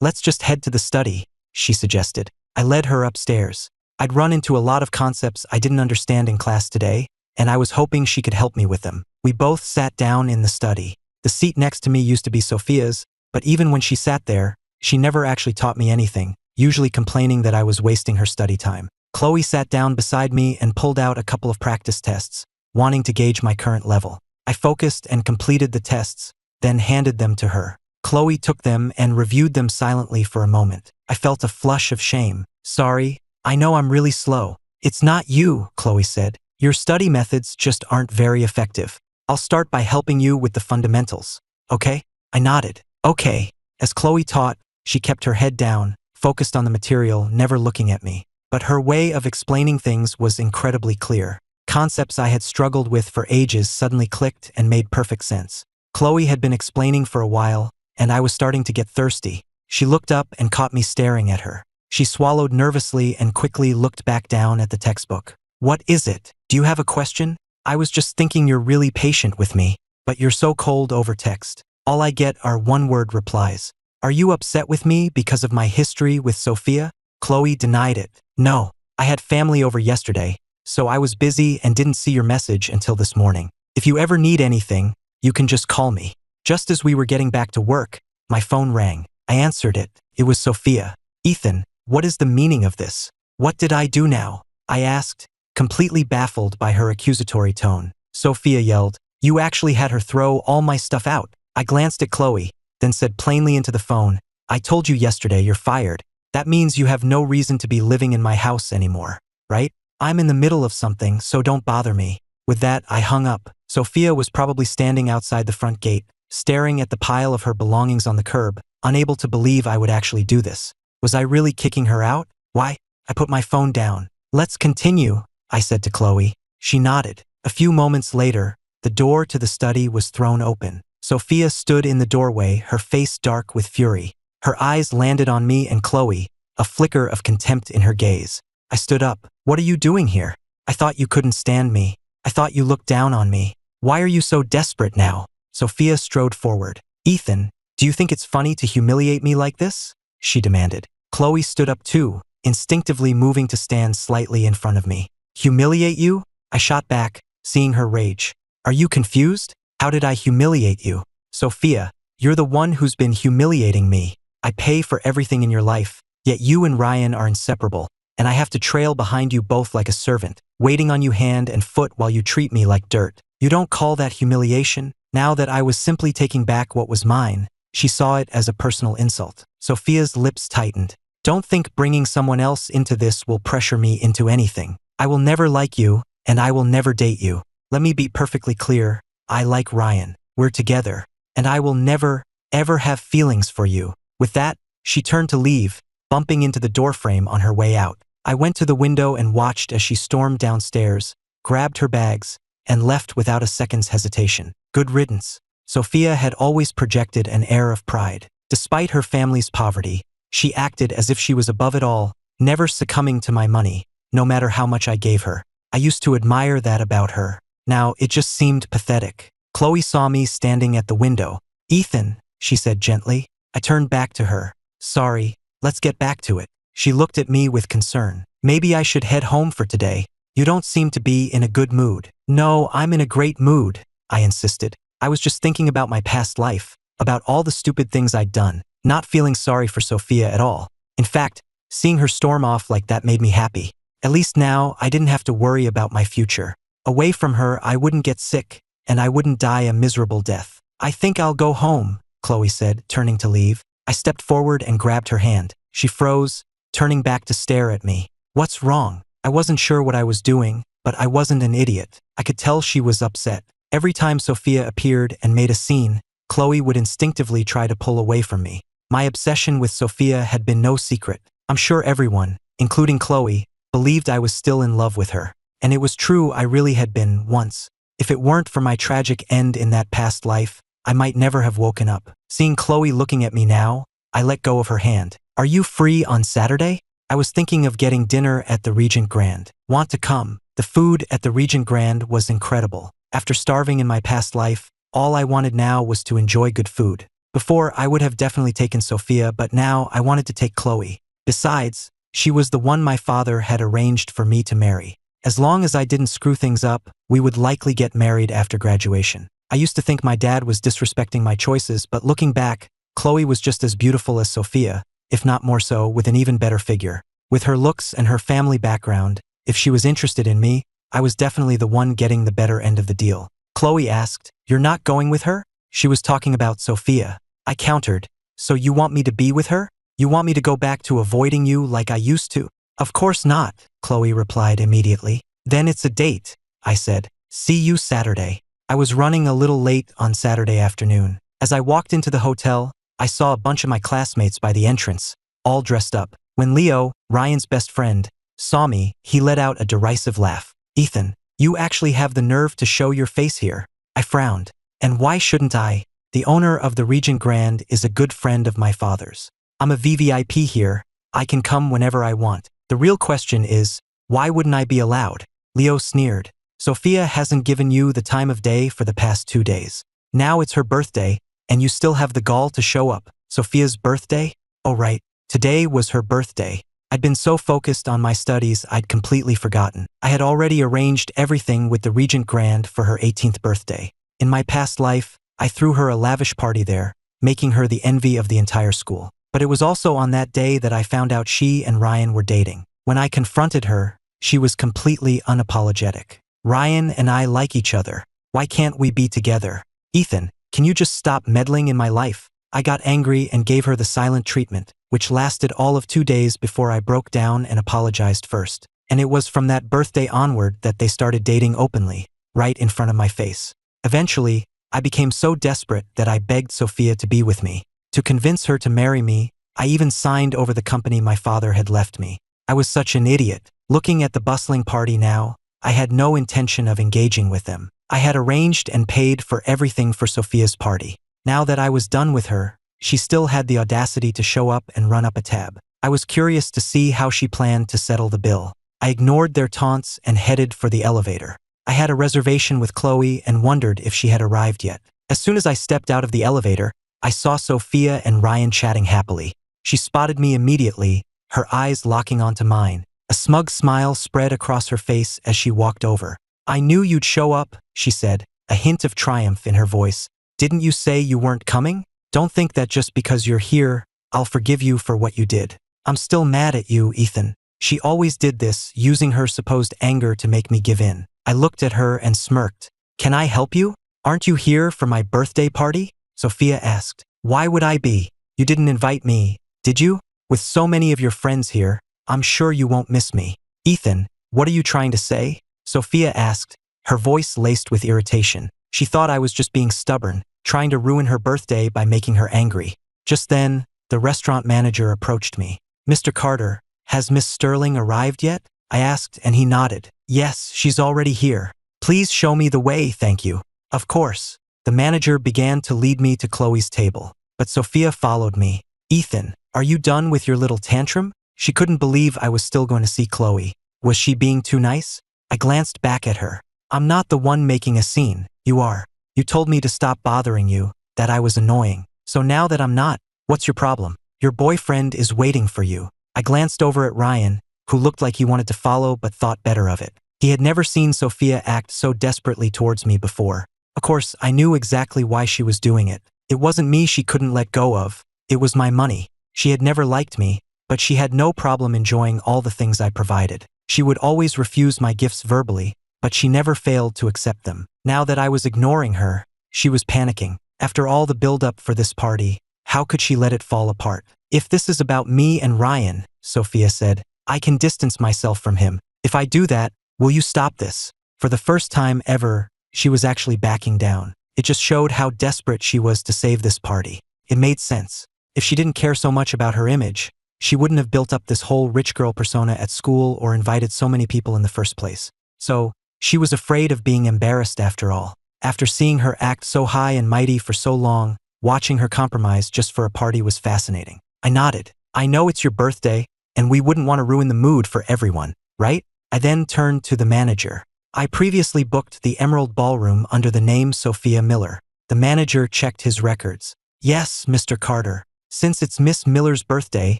Let's just head to the study," she suggested. I led her upstairs. I'd run into a lot of concepts I didn't understand in class today, and I was hoping she could help me with them. We both sat down in the study. The seat next to me used to be Sophia's, but even when she sat there, she never actually taught me anything, usually complaining that I was wasting her study time. Chloe sat down beside me and pulled out a couple of practice tests, wanting to gauge my current level. I focused and completed the tests, then handed them to her. Chloe took them and reviewed them silently for a moment. I felt a flush of shame. "Sorry, I know I'm really slow." "It's not you," Chloe said. "Your study methods just aren't very effective. I'll start by helping you with the fundamentals. Okay?" I nodded. "Okay." As Chloe taught, she kept her head down, focused on the material, never looking at me. But her way of explaining things was incredibly clear. Concepts I had struggled with for ages suddenly clicked and made perfect sense. Chloe had been explaining for a while, and I was starting to get thirsty. She looked up and caught me staring at her. She swallowed nervously and quickly looked back down at the textbook. "What is it? Do you have a question?" "I was just thinking you're really patient with me, but you're so cold over text. All I get are one-word replies. Are you upset with me because of my history with Sophia?" Chloe denied it. "No, I had family over yesterday, so I was busy and didn't see your message until this morning. If you ever need anything, you can just call me." Just as we were getting back to work, my phone rang. I answered it. It was Sophia. "Ethan, what is the meaning of this? What did I do now?" I asked, completely baffled by her accusatory tone. Sophia yelled, "You actually had her throw all my stuff out." I glanced at Chloe, then said plainly into the phone, "I told you yesterday you're fired. That means you have no reason to be living in my house anymore, right? I'm in the middle of something, so don't bother me." With that, I hung up. Sophia was probably standing outside the front gate, staring at the pile of her belongings on the curb, unable to believe I would actually do this. Was I really kicking her out? Why? I put my phone down. "Let's continue," I said to Chloe. She nodded. A few moments later, the door to the study was thrown open. Sophia stood in the doorway, her face dark with fury. Her eyes landed on me and Chloe, a flicker of contempt in her gaze. I stood up. "What are you doing here? I thought you couldn't stand me. I thought you looked down on me. Why are you so desperate now?" Sophia strode forward. "Ethan, do you think it's funny to humiliate me like this?" she demanded. Chloe stood up too, instinctively moving to stand slightly in front of me. "Humiliate you?" I shot back, seeing her rage. "Are you confused? How did I humiliate you?" "Sophia, you're the one who's been humiliating me. I pay for everything in your life, yet you and Ryan are inseparable, and I have to trail behind you both like a servant, waiting on you hand and foot while you treat me like dirt. You don't call that humiliation? Now that I was simply taking back what was mine." She saw it as a personal insult. Sophia's lips tightened. "Don't think bringing someone else into this will pressure me into anything. I will never like you, and I will never date you. Let me be perfectly clear. I like Ryan. We're together, and I will never, ever have feelings for you." With that, she turned to leave, bumping into the doorframe on her way out. I went to the window and watched as she stormed downstairs, grabbed her bags, and left without a second's hesitation. Good riddance. Sophia had always projected an air of pride. Despite her family's poverty, she acted as if she was above it all, never succumbing to my money, no matter how much I gave her. I used to admire that about her. Now it just seemed pathetic. Chloe saw me standing at the window. "Ethan," she said gently. I turned back to her. "Sorry, let's get back to it." She looked at me with concern. "Maybe I should head home for today. You don't seem to be in a good mood." "No, I'm in a great mood," I insisted. I was just thinking about my past life, about all the stupid things I'd done, not feeling sorry for Sophia at all. In fact, seeing her storm off like that made me happy. At least now, I didn't have to worry about my future. Away from her, I wouldn't get sick, and I wouldn't die a miserable death. "I think I'll go home," Chloe said, turning to leave. I stepped forward and grabbed her hand. She froze, turning back to stare at me. "What's wrong?" I wasn't sure what I was doing, but I wasn't an idiot. I could tell she was upset. Every time Sophia appeared and made a scene, Chloe would instinctively try to pull away from me. My obsession with Sophia had been no secret. I'm sure everyone, including Chloe, believed I was still in love with her. And it was true, I really had been once. If it weren't for my tragic end in that past life, I might never have woken up. Seeing Chloe looking at me now, I let go of her hand. "Are you free on Saturday? I was thinking of getting dinner at the Regent Grand. Want to come?" The food at the Regent Grand was incredible. After starving in my past life, all I wanted now was to enjoy good food. Before, I would have definitely taken Sophia, but now I wanted to take Chloe. Besides, she was the one my father had arranged for me to marry. As long as I didn't screw things up, we would likely get married after graduation. I used to think my dad was disrespecting my choices, but looking back, Chloe was just as beautiful as Sophia, if not more so, with an even better figure. With her looks and her family background, if she was interested in me, I was definitely the one getting the better end of the deal. Chloe asked, "You're not going with her?" She was talking about Sophia. I countered, "So you want me to be with her? You want me to go back to avoiding you like I used to?" "Of course not," Chloe replied immediately. "Then it's a date," I said. "See you Saturday." I was running a little late on Saturday afternoon. As I walked into the hotel, I saw a bunch of my classmates by the entrance, all dressed up. When Leo, Ryan's best friend, saw me, he let out a derisive laugh. "Ethan, you actually have the nerve to show your face here." I frowned. "And why shouldn't I? The owner of the Regent Grand is a good friend of my father's. I'm a VVIP here. I can come whenever I want. The real question is, why wouldn't I be allowed?" Leo sneered. "Sophia hasn't given you the time of day for the past 2 days. Now it's her birthday, and you still have the gall to show up." "Sophia's birthday? Oh right, today was her birthday." I'd been so focused on my studies I'd completely forgotten. I had already arranged everything with the Regent Grand for her 18th birthday. In my past life, I threw her a lavish party there, making her the envy of the entire school. But it was also on that day that I found out she and Ryan were dating. When I confronted her, She was completely unapologetic. Ryan and I like each other. Why can't we be together? Ethan, can you just stop meddling in my life? I got angry and gave her the silent treatment, which lasted all of 2 days before I broke down and apologized first. And it was from that birthday onward that they started dating openly, right in front of my face. Eventually, I became so desperate that I begged Sophia to be with me. To convince her to marry me, I even signed over the company my father had left me. I was such an idiot. Looking at the bustling party now, I had no intention of engaging with them. I had arranged and paid for everything for Sophia's party. Now that I was done with her, she still had the audacity to show up and run up a tab. I was curious to see how she planned to settle the bill. I ignored their taunts and headed for the elevator. I had a reservation with Chloe and wondered if she had arrived yet. As soon as I stepped out of the elevator, I saw Sophia and Ryan chatting happily. She spotted me immediately, her eyes locking onto mine. A smug smile spread across her face as she walked over. "I knew you'd show up," she said, a hint of triumph in her voice. "Didn't you say you weren't coming? Don't think that just because you're here, I'll forgive you for what you did. I'm still mad at you, Ethan." She always did this, using her supposed anger to make me give in. I looked at her and smirked. "Can I help you? Aren't you here for my birthday party?" Sophia asked. "Why would I be? You didn't invite me, did you? With so many of your friends here, I'm sure you won't miss me." "Ethan, what are you trying to say?" Sophia asked, her voice laced with irritation. She thought I was just being stubborn, trying to ruin her birthday by making her angry. Just then, the restaurant manager approached me. "Mr. Carter, has Miss Sterling arrived yet?" I asked, and he nodded. "Yes, she's already here. Please show me the way, thank you." "Of course." The manager began to lead me to Chloe's table, but Sophia followed me. "Ethan, are you done with your little tantrum?" She couldn't believe I was still going to see Chloe. Was she being too nice? I glanced back at her. "I'm not the one making a scene. You are. You told me to stop bothering you, that I was annoying. So now that I'm not, what's your problem? Your boyfriend is waiting for you." I glanced over at Ryan, who looked like he wanted to follow but thought better of it. He had never seen Sophia act so desperately towards me before. Of course, I knew exactly why she was doing it. It wasn't me she couldn't let go of. It was my money. She had never liked me, but she had no problem enjoying all the things I provided. She would always refuse my gifts verbally, but she never failed to accept them. Now that I was ignoring her, she was panicking. After all the build-up for this party, how could she let it fall apart? "If this is about me and Ryan," Sophia said, "I can distance myself from him. If I do that, will you stop this?" For the first time ever, she was actually backing down. It just showed how desperate she was to save this party. It made sense. If she didn't care so much about her image, she wouldn't have built up this whole rich girl persona at school or invited so many people in the first place. So, she was afraid of being embarrassed after all. After seeing her act so high and mighty for so long, watching her compromise just for a party was fascinating. I nodded. "I know it's your birthday, and we wouldn't want to ruin the mood for everyone, right?" I then turned to the manager. "I previously booked the Emerald Ballroom under the name Sophia Miller." The manager checked his records. "Yes, Mr. Carter. Since it's Miss Miller's birthday,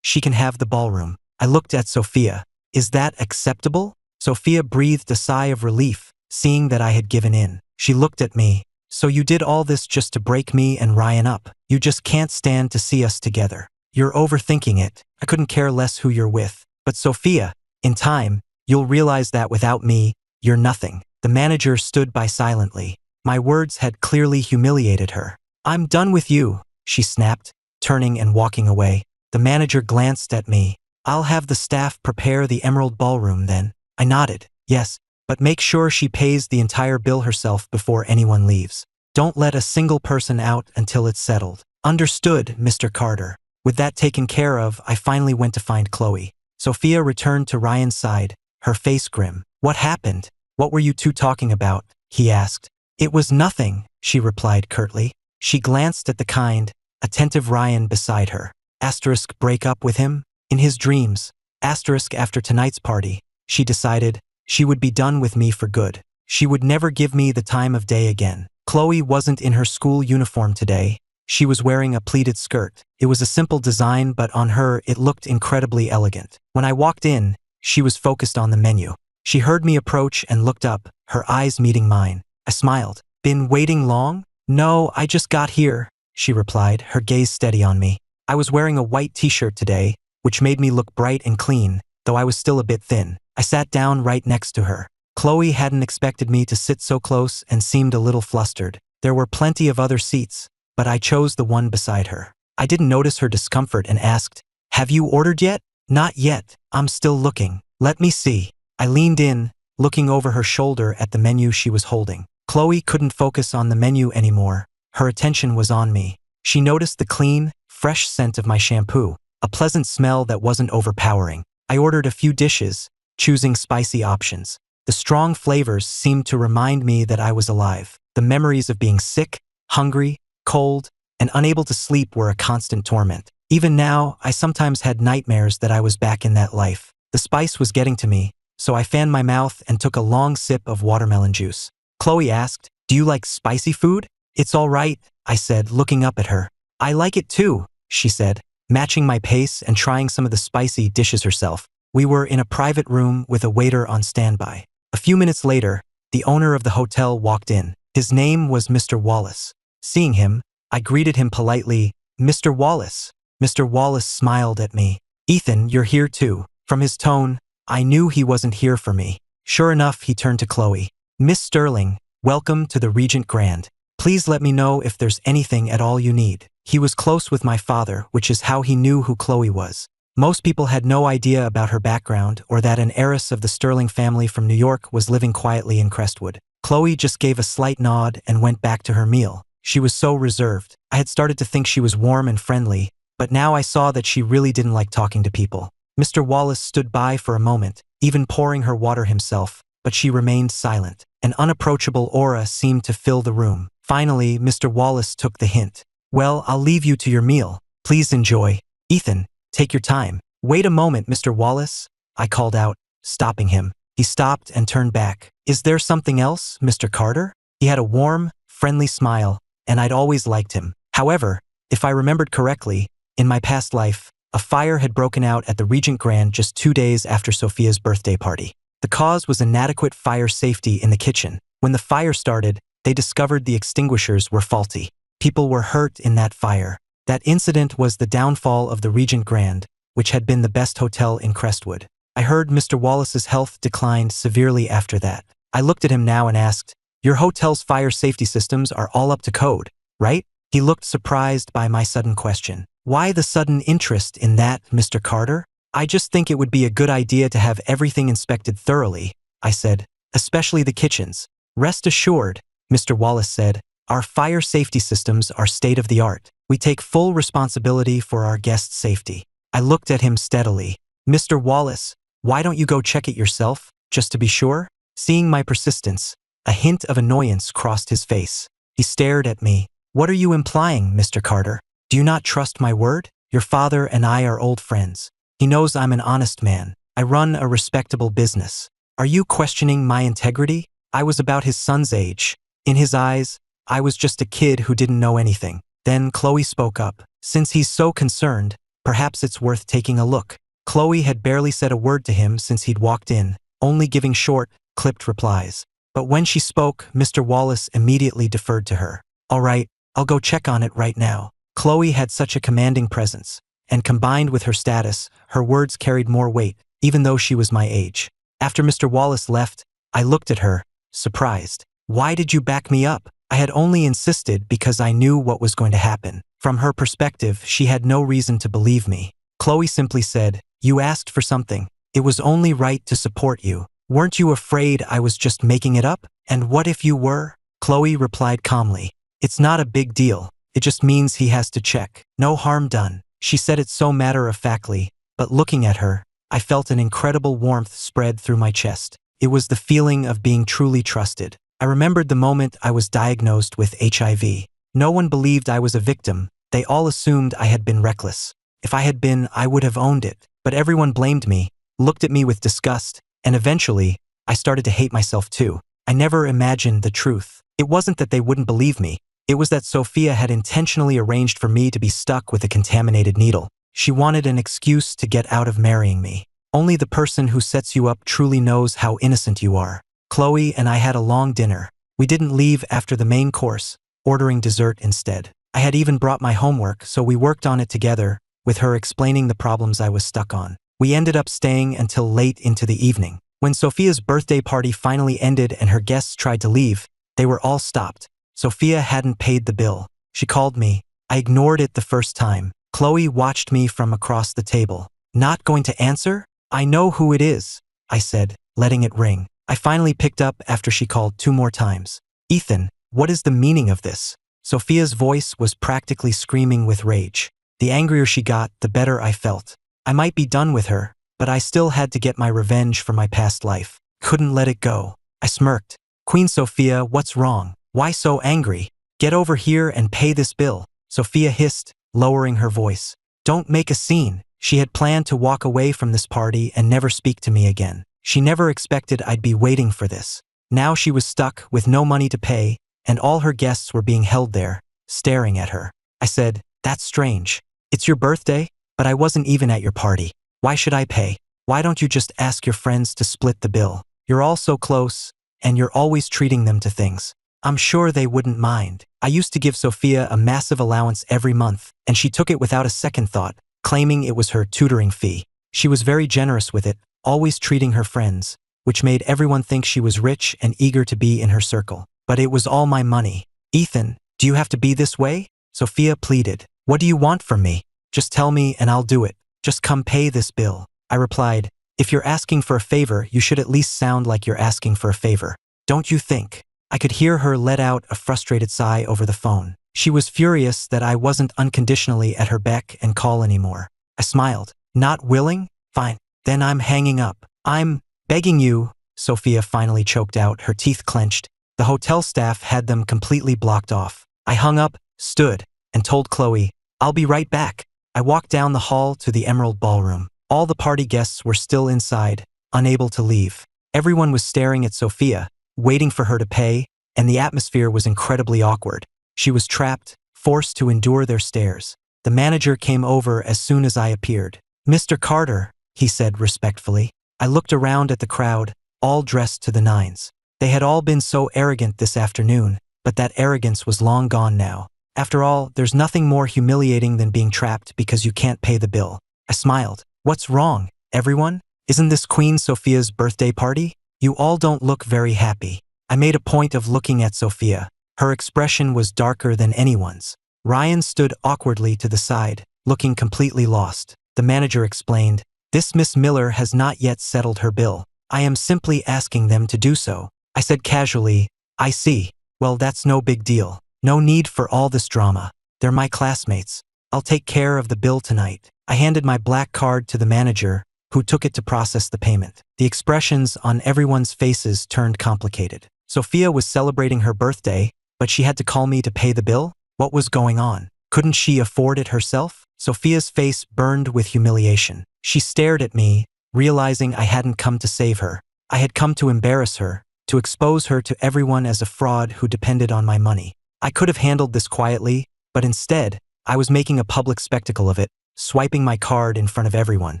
she can have the ballroom." I looked at Sophia. "Is that acceptable?" Sophia breathed a sigh of relief, seeing that I had given in. She looked at me. "So you did all this just to break me and Ryan up? You just can't stand to see us together. You're overthinking it. I couldn't care less who you're with. But Sophia, in time, you'll realize that without me, you're nothing." The manager stood by silently. My words had clearly humiliated her. "I'm done with you," she snapped, turning and walking away. The manager glanced at me. "I'll have the staff prepare the Emerald Ballroom then." I nodded. "Yes, but make sure she pays the entire bill herself before anyone leaves. Don't let a single person out until it's settled." "Understood, Mr. Carter." With that taken care of, I finally went to find Chloe. Sophia returned to Ryan's side, her face grim. "What happened? What were you two talking about?" he asked. "It was nothing," she replied curtly. She glanced at the kind, attentive Ryan beside her. Asterisk break up with him? In his dreams. Asterisk after tonight's party, she decided she would be done with me for good. She would never give me the time of day again. Chloe wasn't in her school uniform today. She was wearing a pleated skirt. It was a simple design, but on her it looked incredibly elegant. When I walked in, she was focused on the menu. She heard me approach and looked up, her eyes meeting mine. I smiled. "Been waiting long?" "No, I just got here," she replied, her gaze steady on me. I was wearing a white t-shirt today, which made me look bright and clean, though I was still a bit thin. I sat down right next to her. Chloe hadn't expected me to sit so close and seemed a little flustered. There were plenty of other seats, but I chose the one beside her. I didn't notice her discomfort and asked, "Have you ordered yet?" "Not yet, I'm still looking. Let me see." I leaned in, looking over her shoulder at the menu she was holding. Chloe couldn't focus on the menu anymore. Her attention was on me. She noticed the clean, fresh scent of my shampoo, a pleasant smell that wasn't overpowering. I ordered a few dishes, choosing spicy options. The strong flavors seemed to remind me that I was alive. The memories of being sick, hungry, cold, and unable to sleep were a constant torment. Even now, I sometimes had nightmares that I was back in that life. The spice was getting to me, so I fanned my mouth and took a long sip of watermelon juice. Chloe asked, "Do you like spicy food?" "It's all right," I said, looking up at her. "I like it too," she said, matching my pace and trying some of the spicy dishes herself. We were in a private room with a waiter on standby. A few minutes later, the owner of the hotel walked in. His name was Mr. Wallace. Seeing him, I greeted him politely, "Mr. Wallace." Mr. Wallace smiled at me. "Ethan, you're here too." From his tone, I knew he wasn't here for me. Sure enough, he turned to Chloe. "Miss Sterling, welcome to the Regent Grand. Please let me know if there's anything at all you need." He was close with my father, which is how he knew who Chloe was. Most people had no idea about her background or that an heiress of the Sterling family from New York was living quietly in Crestwood. Chloe just gave a slight nod and went back to her meal. She was so reserved. I had started to think she was warm and friendly, but now I saw that she really didn't like talking to people. Mr. Wallace stood by for a moment, even pouring her water himself, but she remained silent. An unapproachable aura seemed to fill the room. Finally, Mr. Wallace took the hint. "Well, I'll leave you to your meal. Please enjoy. Ethan, take your time." "Wait a moment, Mr. Wallace," I called out, stopping him. He stopped and turned back. "Is there something else, Mr. Carter?" He had a warm, friendly smile, and I'd always liked him. However, if I remembered correctly, in my past life, a fire had broken out at the Regent Grand just 2 days after Sophia's birthday party. The cause was inadequate fire safety in the kitchen. When the fire started, they discovered the extinguishers were faulty. People were hurt in that fire. That incident was the downfall of the Regent Grand, which had been the best hotel in Crestwood. I heard Mr. Wallace's health declined severely after that. I looked at him now and asked, "Your hotel's fire safety systems are all up to code, right?" He looked surprised by my sudden question. "Why the sudden interest in that, Mr. Carter?" "I just think it would be a good idea to have everything inspected thoroughly," I said, "especially the kitchens." "Rest assured," Mr. Wallace said, "our fire safety systems are state-of-the-art. We take full responsibility for our guests' safety." I looked at him steadily. "Mr. Wallace, why don't you go check it yourself, just to be sure?" Seeing my persistence, a hint of annoyance crossed his face. He stared at me. "What are you implying, Mr. Carter? Do you not trust my word? Your father and I are old friends. He knows I'm an honest man. I run a respectable business. Are you questioning my integrity?" I was about his son's age. In his eyes, I was just a kid who didn't know anything. Then Chloe spoke up. "Since he's so concerned, perhaps it's worth taking a look." Chloe had barely said a word to him since he'd walked in, only giving short, clipped replies. But when she spoke, Mr. Wallace immediately deferred to her. "All right, I'll go check on it right now." Chloe had such a commanding presence, and combined with her status, her words carried more weight, even though she was my age. After Mr. Wallace left, I looked at her, surprised. "Why did you back me up?" I had only insisted because I knew what was going to happen. From her perspective, she had no reason to believe me. Chloe simply said, "You asked for something. It was only right to support you. Weren't you afraid I was just making it up? And what if you were?" Chloe replied calmly, "It's not a big deal. It just means he has to check. No harm done." She said it so matter-of-factly, but looking at her, I felt an incredible warmth spread through my chest. It was the feeling of being truly trusted. I remembered the moment I was diagnosed with HIV. No one believed I was a victim. They all assumed I had been reckless. If I had been, I would have owned it. But everyone blamed me, looked at me with disgust, and eventually, I started to hate myself too. I never imagined the truth. It wasn't that they wouldn't believe me. It was that Sophia had intentionally arranged for me to be stuck with a contaminated needle. She wanted an excuse to get out of marrying me. Only the person who sets you up truly knows how innocent you are. Chloe and I had a long dinner. We didn't leave after the main course, ordering dessert instead. I had even brought my homework, so we worked on it together, with her explaining the problems I was stuck on. We ended up staying until late into the evening. When Sophia's birthday party finally ended and her guests tried to leave, they were all stopped. Sophia hadn't paid the bill. She called me. I ignored it the first time. Chloe watched me from across the table. Not going to answer? I know who it is, I said, letting it ring. I finally picked up after she called 2 more times. Ethan, what is the meaning of this? Sophia's voice was practically screaming with rage. The angrier she got, the better I felt. I might be done with her, but I still had to get my revenge for my past life. Couldn't let it go. I smirked. Queen Sophia, what's wrong? Why so angry? Get over here and pay this bill, Sophia hissed, lowering her voice. Don't make a scene. She had planned to walk away from this party and never speak to me again. She never expected I'd be waiting for this. Now she was stuck with no money to pay, and all her guests were being held there, staring at her. I said, that's strange. It's your birthday, but I wasn't even at your party. Why should I pay? Why don't you just ask your friends to split the bill? You're all so close, and you're always treating them to things. I'm sure they wouldn't mind. I used to give Sophia a massive allowance every month, and she took it without a second thought, claiming it was her tutoring fee. She was very generous with it, always treating her friends, which made everyone think she was rich and eager to be in her circle. But it was all my money. Ethan, do you have to be this way? Sophia pleaded. What do you want from me? Just tell me and I'll do it. Just come pay this bill. I replied, if you're asking for a favor, you should at least sound like you're asking for a favor. Don't you think? I could hear her let out a frustrated sigh over the phone. She was furious that I wasn't unconditionally at her beck and call anymore. I smiled. Not willing? Fine. Then I'm hanging up. I'm begging you, Sophia finally choked out, her teeth clenched. The hotel staff had them completely blocked off. I hung up, stood, and told Chloe, I'll be right back. I walked down the hall to the Emerald Ballroom. All the party guests were still inside, unable to leave. Everyone was staring at Sophia, waiting for her to pay, and the atmosphere was incredibly awkward. She was trapped, forced to endure their stares. The manager came over as soon as I appeared. Mr. Carter, he said respectfully. I looked around at the crowd, all dressed to the nines. They had all been so arrogant this afternoon, but that arrogance was long gone now. After all, there's nothing more humiliating than being trapped because you can't pay the bill. I smiled. What's wrong, everyone? Isn't this Queen Sophia's birthday party? You all don't look very happy. I made a point of looking at Sophia. Her expression was darker than anyone's. Ryan stood awkwardly to the side, looking completely lost. The manager explained, this Miss Miller has not yet settled her bill. I am simply asking them to do so. I said casually, I see. Well, that's no big deal. No need for all this drama. They're my classmates. I'll take care of the bill tonight. I handed my black card to the manager, who took it to process the payment. The expressions on everyone's faces turned complicated. Sophia was celebrating her birthday, but she had to call me to pay the bill? What was going on? Couldn't she afford it herself? Sophia's face burned with humiliation. She stared at me, realizing I hadn't come to save her. I had come to embarrass her, to expose her to everyone as a fraud who depended on my money. I could have handled this quietly, but instead, I was making a public spectacle of it, swiping my card in front of everyone.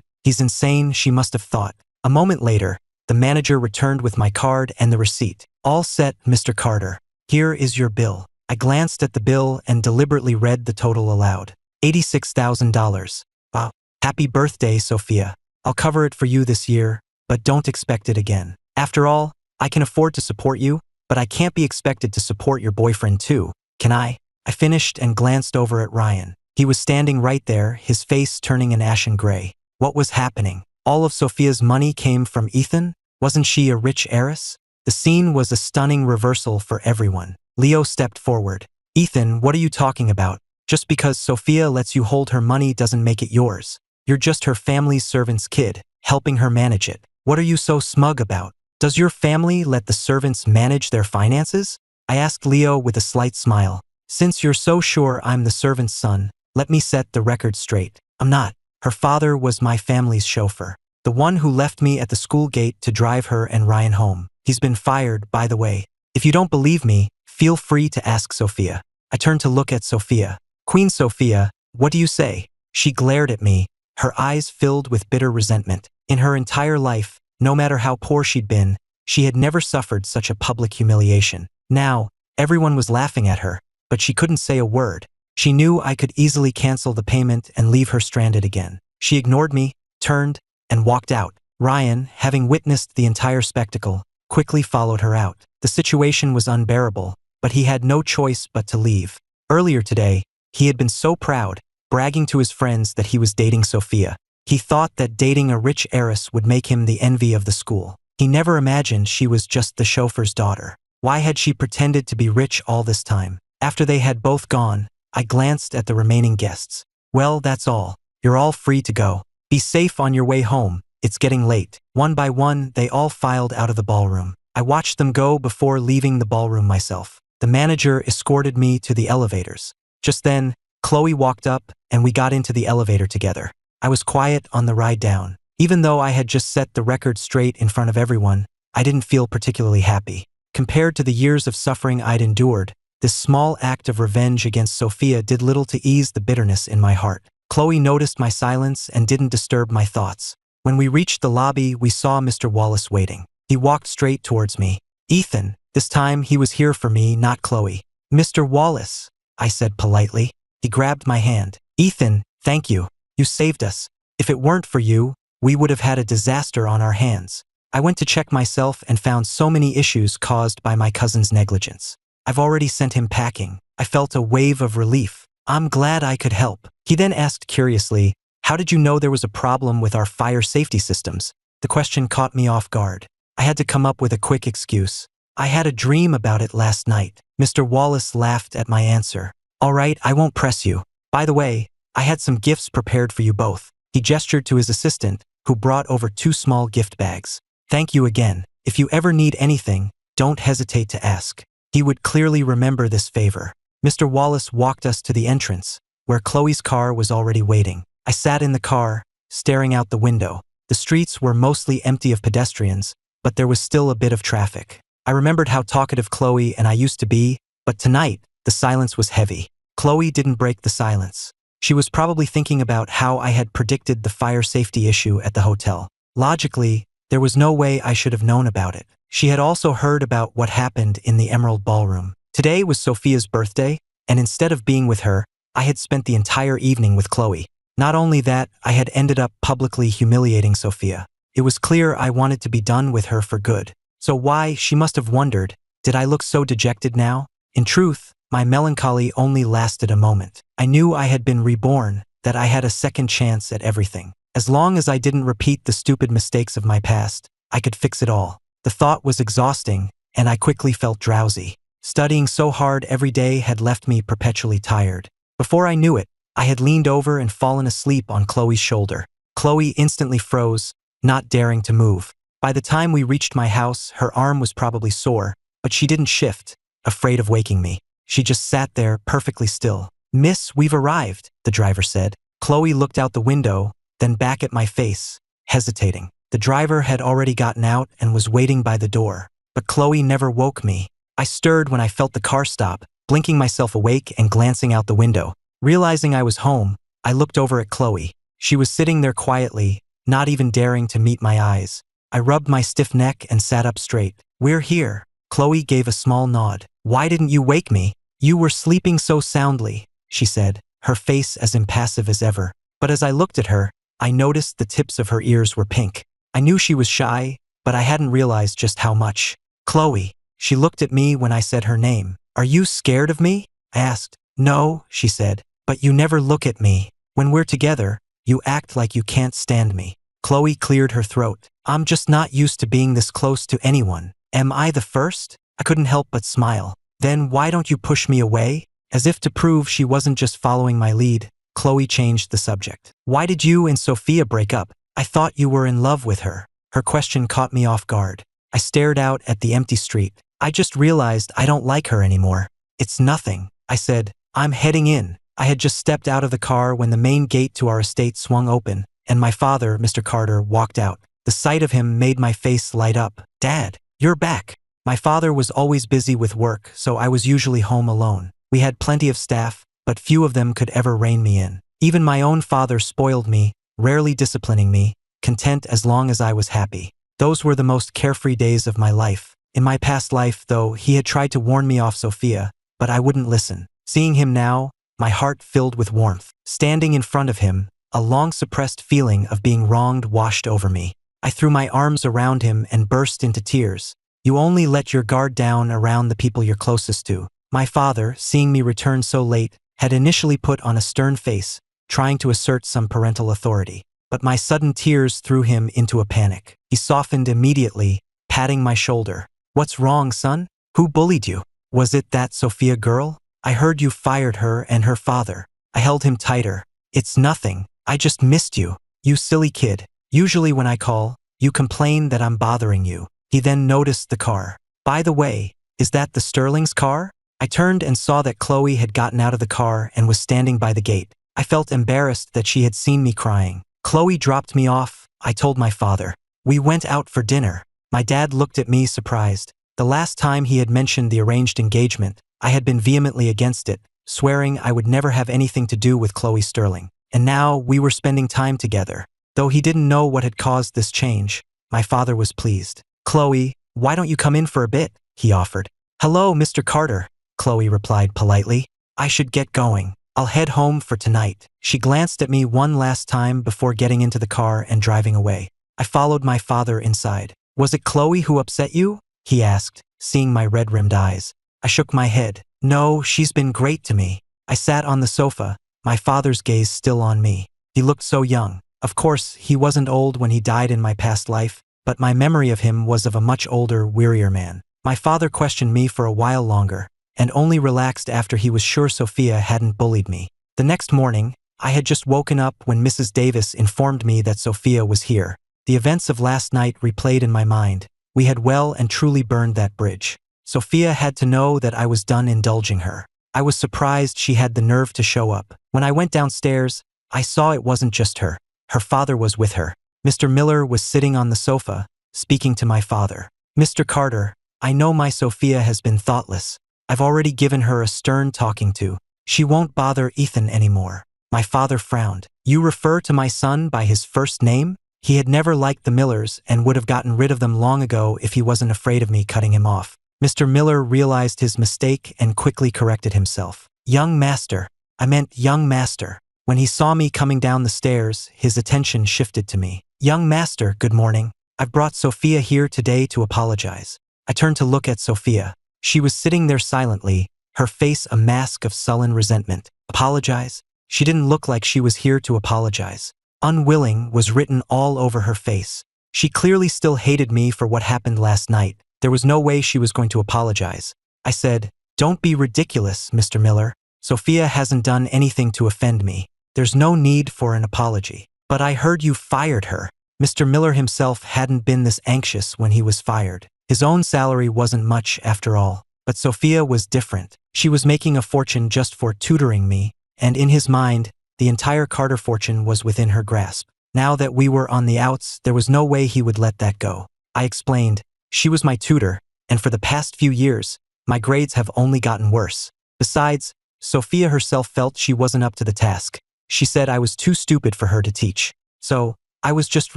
He's insane, she must have thought. A moment later, the manager returned with my card and the receipt. All set, Mr. Carter. Here is your bill. I glanced at the bill and deliberately read the total aloud. $86,000. Wow. Happy birthday, Sophia. I'll cover it for you this year, but don't expect it again. After all, I can afford to support you, but I can't be expected to support your boyfriend too, can I? I finished and glanced over at Ryan. He was standing right there, his face turning an ashen gray. What was happening? All of Sophia's money came from Ethan? Wasn't she a rich heiress? The scene was a stunning reversal for everyone. Leo stepped forward. Ethan, what are you talking about? Just because Sophia lets you hold her money doesn't make it yours. You're just her family's servant's kid, helping her manage it. What are you so smug about? Does your family let the servants manage their finances? I asked Leo with a slight smile. Since you're so sure I'm the servant's son, let me set the record straight. I'm not. Her father was my family's chauffeur. The one who left me at the school gate to drive her and Ryan home. He's been fired, by the way. If you don't believe me, feel free to ask Sophia. I turned to look at Sophia. Queen Sophia, what do you say? She glared at me, her eyes filled with bitter resentment. In her entire life, no matter how poor she'd been, she had never suffered such a public humiliation. Now, everyone was laughing at her, but she couldn't say a word. She knew I could easily cancel the payment and leave her stranded again. She ignored me, turned, and walked out. Ryan, having witnessed the entire spectacle, quickly followed her out. The situation was unbearable, but he had no choice but to leave. Earlier today, he had been so proud, bragging to his friends that he was dating Sophia. He thought that dating a rich heiress would make him the envy of the school. He never imagined she was just the chauffeur's daughter. Why had she pretended to be rich all this time? After they had both gone, I glanced at the remaining guests. Well, that's all. You're all free to go. Be safe on your way home. It's getting late. One by one, they all filed out of the ballroom. I watched them go before leaving the ballroom myself. The manager escorted me to the elevators. Just then, Chloe walked up and we got into the elevator together. I was quiet on the ride down. Even though I had just set the record straight in front of everyone, I didn't feel particularly happy. Compared to the years of suffering I'd endured, this small act of revenge against Sophia did little to ease the bitterness in my heart. Chloe noticed my silence and didn't disturb my thoughts. When we reached the lobby, we saw Mr. Wallace waiting. He walked straight towards me. Ethan, this time he was here for me, not Chloe. Mr. Wallace, I said politely. He grabbed my hand. Ethan, thank you. You saved us. If it weren't for you, we would have had a disaster on our hands. I went to check myself and found so many issues caused by my cousin's negligence. I've already sent him packing. I felt a wave of relief. I'm glad I could help. He then asked curiously, how did you know there was a problem with our fire safety systems? The question caught me off guard. I had to come up with a quick excuse. I had a dream about it last night. Mr. Wallace laughed at my answer. All right, I won't press you. By the way, I had some gifts prepared for you both. He gestured to his assistant, who brought over 2 small gift bags. Thank you again. If you ever need anything, don't hesitate to ask. He would clearly remember this favor. Mr. Wallace walked us to the entrance, where Chloe's car was already waiting. I sat in the car, staring out the window. The streets were mostly empty of pedestrians, but there was still a bit of traffic. I remembered how talkative Chloe and I used to be, but tonight, the silence was heavy. Chloe didn't break the silence. She was probably thinking about how I had predicted the fire safety issue at the hotel. Logically, there was no way I should have known about it. She had also heard about what happened in the Emerald Ballroom. Today was Sophia's birthday, and instead of being with her, I had spent the entire evening with Chloe. Not only that, I had ended up publicly humiliating Sophia. It was clear I wanted to be done with her for good. So why, she must have wondered, did I look so dejected now? In truth, my melancholy only lasted a moment. I knew I had been reborn, that I had a second chance at everything. As long as I didn't repeat the stupid mistakes of my past, I could fix it all. The thought was exhausting, and I quickly felt drowsy. Studying so hard every day had left me perpetually tired. Before I knew it, I had leaned over and fallen asleep on Chloe's shoulder. Chloe instantly froze, not daring to move. By the time we reached my house, her arm was probably sore, but she didn't shift, afraid of waking me. She just sat there, perfectly still. Miss, we've arrived, the driver said. Chloe looked out the window, then back at my face, hesitating. The driver had already gotten out and was waiting by the door, but Chloe never woke me. I stirred when I felt the car stop, blinking myself awake and glancing out the window. Realizing I was home, I looked over at Chloe. She was sitting there quietly, not even daring to meet my eyes. I rubbed my stiff neck and sat up straight. We're here. Chloe gave a small nod. Why didn't you wake me? You were sleeping so soundly, she said, her face as impassive as ever. But as I looked at her, I noticed the tips of her ears were pink. I knew she was shy, but I hadn't realized just how much. Chloe. She looked at me when I said her name. Are you scared of me? I asked. No, she said, but you never look at me. When we're together, you act like you can't stand me. Chloe cleared her throat. I'm just not used to being this close to anyone. Am I the first? I couldn't help but smile. Then why don't you push me away? As if to prove she wasn't just following my lead, Chloe changed the subject. Why did you and Sophia break up? I thought you were in love with her. Her question caught me off guard. I stared out at the empty street. I just realized I don't like her anymore. It's nothing, I said. I'm heading in. I had just stepped out of the car when the main gate to our estate swung open, and my father, Mr. Carter, walked out. The sight of him made my face light up. Dad, you're back. My father was always busy with work, so I was usually home alone. We had plenty of staff, but few of them could ever rein me in. Even my own father spoiled me, rarely disciplining me, content as long as I was happy. Those were the most carefree days of my life. In my past life, though, he had tried to warn me off Sophia, but I wouldn't listen. Seeing him now, my heart filled with warmth. Standing in front of him, a long-suppressed feeling of being wronged washed over me. I threw my arms around him and burst into tears. You only let your guard down around the people you're closest to. My father, seeing me return so late, had initially put on a stern face, trying to assert some parental authority. But my sudden tears threw him into a panic. He softened immediately, patting my shoulder. What's wrong, son? Who bullied you? Was it that Sophia girl? I heard you fired her and her father. I held him tighter. It's nothing. I just missed you. You silly kid. Usually when I call, you complain that I'm bothering you. He then noticed the car. By the way, is that the Sterling's car? I turned and saw that Chloe had gotten out of the car and was standing by the gate. I felt embarrassed that she had seen me crying. Chloe dropped me off, I told my father. We went out for dinner. My dad looked at me surprised. The last time he had mentioned the arranged engagement, I had been vehemently against it, swearing I would never have anything to do with Chloe Sterling. And now we were spending time together. Though he didn't know what had caused this change, my father was pleased. Chloe, why don't you come in for a bit? He offered. Hello, Mr. Carter, Chloe replied politely. I should get going. I'll head home for tonight. She glanced at me one last time before getting into the car and driving away. I followed my father inside. Was it Chloe who upset you? He asked, seeing my red-rimmed eyes. I shook my head. No, she's been great to me. I sat on the sofa, my father's gaze still on me. He looked so young. Of course, he wasn't old when he died in my past life, but my memory of him was of a much older, wearier man. My father questioned me for a while longer, and only relaxed after he was sure Sophia hadn't bullied me. The next morning, I had just woken up when Mrs. Davis informed me that Sophia was here. The events of last night replayed in my mind. We had well and truly burned that bridge. Sophia had to know that I was done indulging her. I was surprised she had the nerve to show up. When I went downstairs, I saw it wasn't just her. Her father was with her. Mr. Miller was sitting on the sofa, speaking to my father. Mr. Carter, I know my Sophia has been thoughtless. I've already given her a stern talking to. She won't bother Ethan anymore. My father frowned. You refer to my son by his first name? He had never liked the Millers and would have gotten rid of them long ago if he wasn't afraid of me cutting him off. Mr. Miller realized his mistake and quickly corrected himself. Young master. I meant young master. When he saw me coming down the stairs, his attention shifted to me. Young master, good morning. I've brought Sophia here today to apologize. I turned to look at Sophia. She was sitting there silently, her face a mask of sullen resentment. Apologize? She didn't look like she was here to apologize. Unwilling was written all over her face. She clearly still hated me for what happened last night. There was no way she was going to apologize. I said, Don't be ridiculous, Mr. Miller. Sophia hasn't done anything to offend me. There's no need for an apology. But I heard you fired her. Mr. Miller himself hadn't been this anxious when he was fired. His own salary wasn't much after all. But Sophia was different. She was making a fortune just for tutoring me, and in his mind, the entire Carter fortune was within her grasp. Now that we were on the outs, there was no way he would let that go. I explained, she was my tutor, and for the past few years, my grades have only gotten worse. Besides, Sophia herself felt she wasn't up to the task. She said I was too stupid for her to teach. So, I was just